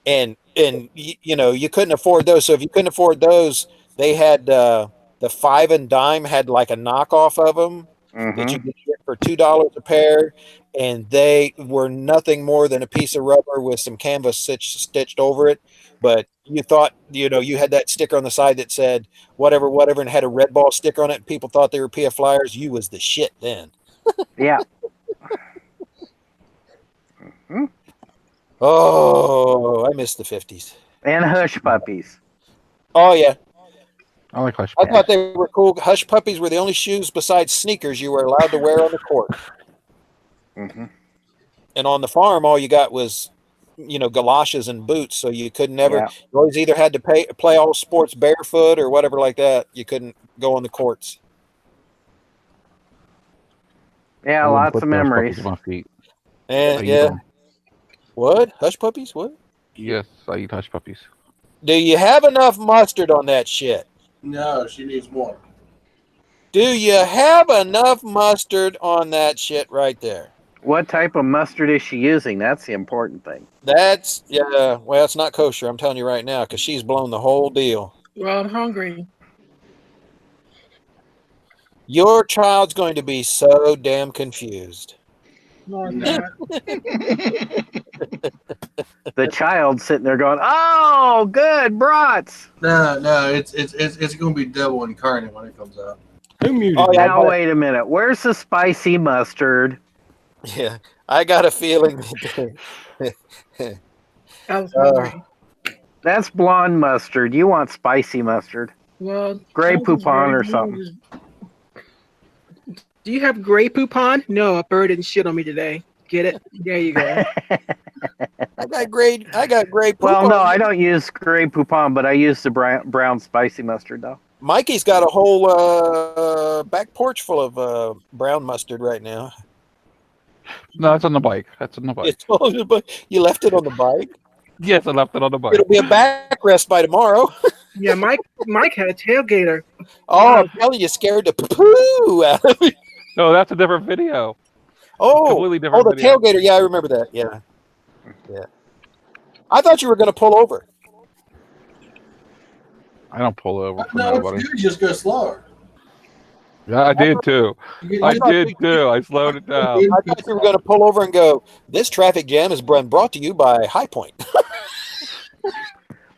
And you know, you couldn't afford those. So if you couldn't afford those, they had the 5 and dime had like a knockoff of them that you could get for $2 a pair, and they were nothing more than a piece of rubber with some canvas stitched over it. But you thought, you know, you had that sticker on the side that said whatever, and had a red ball sticker on it, and people thought they were PF Flyers. You was the shit then. Yeah. Oh, I miss the 50s. And Hush Puppies. Oh, yeah. I like Hush I Puppies. thought they were cool. Hush Puppies were the only shoes besides sneakers you were allowed to wear on the court. And on the farm, all you got was, you know, galoshes and boots. So you could never, you always either had to play all sports barefoot or whatever like that. You couldn't go on the courts. Yeah, lots of memories. On my feet. And yeah. What? Hush Puppies? What? Yes, I eat Hush Puppies. Do you have enough mustard on that shit? No, she needs more. Do you have enough mustard on that shit right there? What type of mustard is she using? That's the important thing. That's, yeah, well, it's not kosher, I'm telling you right now, because she's blown the whole deal. Well, I'm hungry. Your child's going to be so damn confused. No, I'm not. The child sitting there going, "Oh, good brats." No, it's going to be devil incarnate when it comes out. Who muted you? Now wait a minute. Where's the spicy mustard? Yeah, I got a feeling. I was hungry. That's blonde mustard. You want spicy mustard? Well, Grey Poupon or something. Do you have Grey Poupon? No, a bird didn't shit on me today. Get it? There you go. I got Grey Well, no, I don't use Grey Poupon, but I use the brown spicy mustard though. Mikey's got a whole back porch full of brown mustard right now. No, it's on the bike. That's on the bike. It's on the bike. You left it on the bike? Yes, I left it on the bike. It'll be a backrest by tomorrow. Yeah, Mike had a tailgater. Oh, I'm telling you, scared the poo out of me. No, that's a different video. Oh, completely different the video. tailgater. Yeah, I remember that. Yeah. I thought you were going to pull over. I don't pull over for No, nobody. you just go slower. Yeah, I did too. I did too. I slowed it down. I thought you were going to pull over and go, "This traffic jam is brought to you by High Point."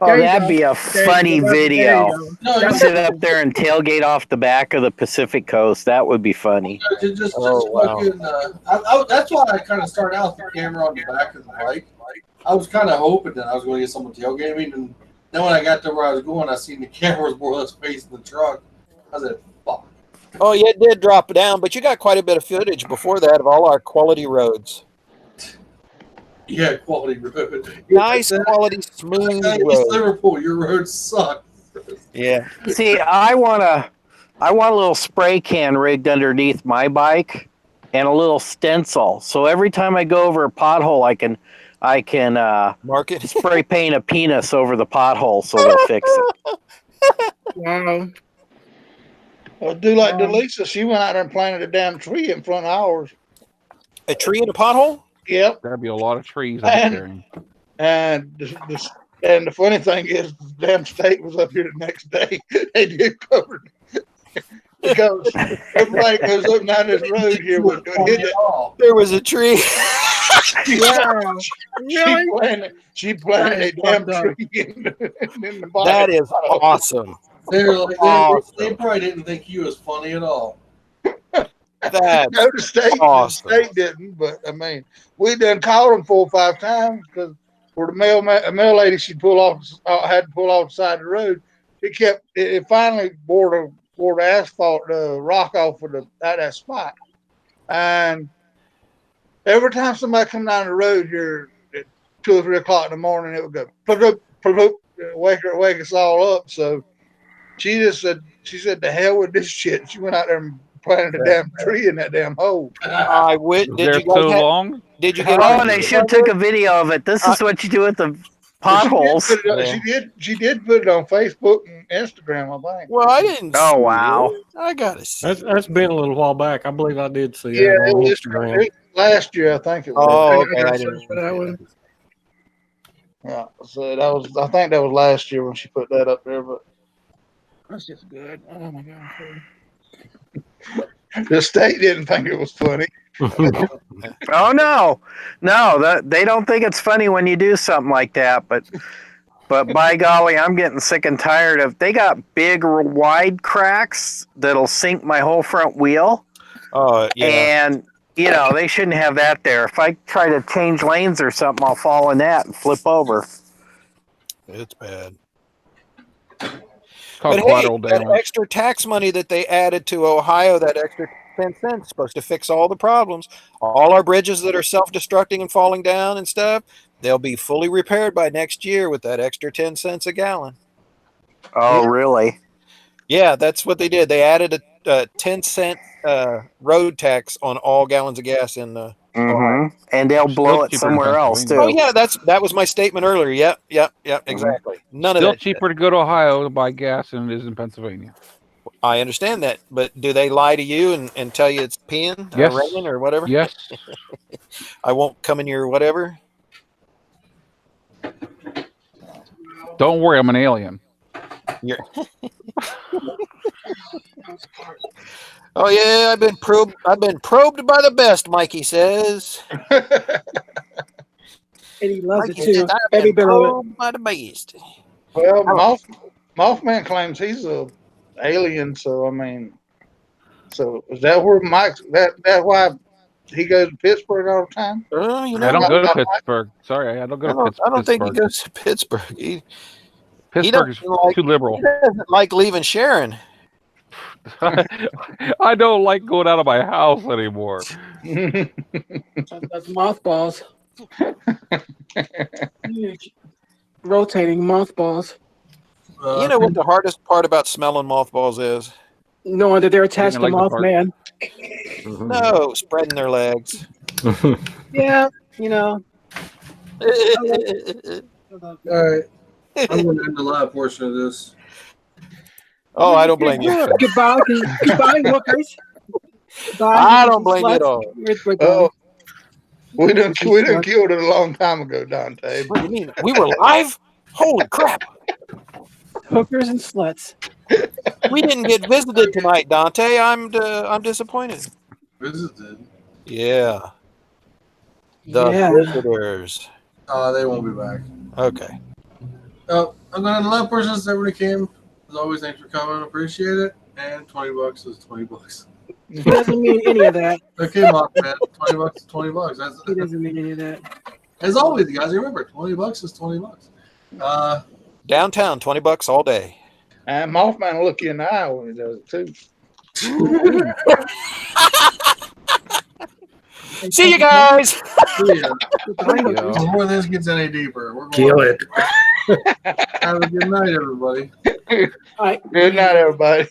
Oh, that'd be a funny video. No, Sit up there and tailgate off the back of the Pacific Coast. That would be funny. Just fucking, that's why I kind of started out with the camera on the back of the bike. I was kind of hoping that I was going to get someone tailgating me, and then when I got to where I was going, I seen the camera was more or less facing the truck. I said, "Fuck." Oh, yeah, it did drop down, but you got quite a bit of footage before that of all our quality roads. Yeah, quality road. Nice quality, smooth road. Liverpool, your roads suck. Yeah. See, I want a little spray can rigged underneath my bike, and a little stencil. So every time I go over a pothole, I can mark it, spray paint a penis over the pothole so they'll fix it. Wow. Well, do like Delisa. She went out there and planted a damn tree in front of ours. A tree in a pothole? Yep. That'd be a lot of trees. And the funny thing is, the damn state was up here the next day. They did cover it. Because everybody goes up and down this road here. There was a tree. She planted a damn tree in the bottom. That is awesome. They probably didn't think you was funny at all. That's no, the state didn't, but I mean, we done called them 4 or 5 times because for the mail lady, she had to pull off the side of the road. It finally wore the asphalt rock off of that spot, and every time somebody come down the road here at 2 or 3 o'clock in the morning, it would go plug up, wake us all up. So she said, "The hell with this shit." She went out there and planted a damn tree in that damn hole. I went. Did you so long? Did you get? Oh, they should took a video of it. This is what you do with the potholes. She did put it on Facebook and Instagram, I think. Well, I didn't. Oh wow! I got it. That's been a little while back. I believe I did see Yeah, that on it was Instagram. last year, I think it was. Oh, okay. I didn't. That one. Yeah, so I think that was last year when she put that up there, but That's just good. Oh my god. the state didn't think it was funny. Oh no, they don't think it's funny when you do something like that. But by golly, I'm getting sick and tired of. They got big, wide cracks that'll sink my whole front wheel. Oh yeah. And they shouldn't have that there. If I try to change lanes or something, I'll fall in that and flip over. It's bad. But hey, that extra tax money that they added to Ohio, that extra 10 cents, supposed to fix all the problems. All our bridges that are self-destructing and falling down and stuff, they'll be fully repaired by next year with that extra 10 cents a gallon. Oh, really? Yeah, that's what they did. They added a 10-cent road tax on all gallons of gas in the. Mm-hmm. And they'll blow it somewhere else too. Oh yeah, that was my statement earlier. Yep, exactly. None of that. Still cheaper to go to Ohio to buy gas than it is in Pennsylvania. I understand that, but do they lie to you and tell you it's peeing or raining or whatever? Yes. I won't come in your whatever. Don't worry, I'm an alien. You're Oh yeah, I've been probed by the best, Mikey says. And he loves Mikey it too. says, I've Every been bit of it. probed by the best. Well, Mothman claims he's a alien, so I mean, so is that where Mike's that's why he goes to Pittsburgh all the time? I don't go to Pittsburgh. Sorry, I don't go to Pittsburgh. I don't think he goes to Pittsburgh. Pittsburgh is too liberal. He doesn't like leaving Sharon. I don't like going out of my house anymore. That's mothballs. Rotating mothballs. You know what the hardest part about smelling mothballs is? Knowing that they're attached to Mothman. No, spreading their legs. Yeah, All right. I'm going to end the live portion of this. Oh, I don't blame you. Goodbye, workers. I don't blame you at all. Oh, we done killed it a long time ago, Dante. What do you mean? We were live? Holy crap! Hookers and sluts. We didn't get visited tonight, Dante. I'm disappointed. Visited? Yeah. The visitors. They won't be back. Okay. I'm going to love persons. Everybody came. As always, thanks for coming. Appreciate it. And $20 is $20. He doesn't mean any of that. Okay, Mothman. $20 is $20. He doesn't mean any of that. As always, guys, remember $20 is $20. Downtown, $20 all day. And Mothman will look you in the eye when he does it too. See you guys. Before this gets any deeper, we're going kill it. Have a good night, everybody. All right. Good night, everybody.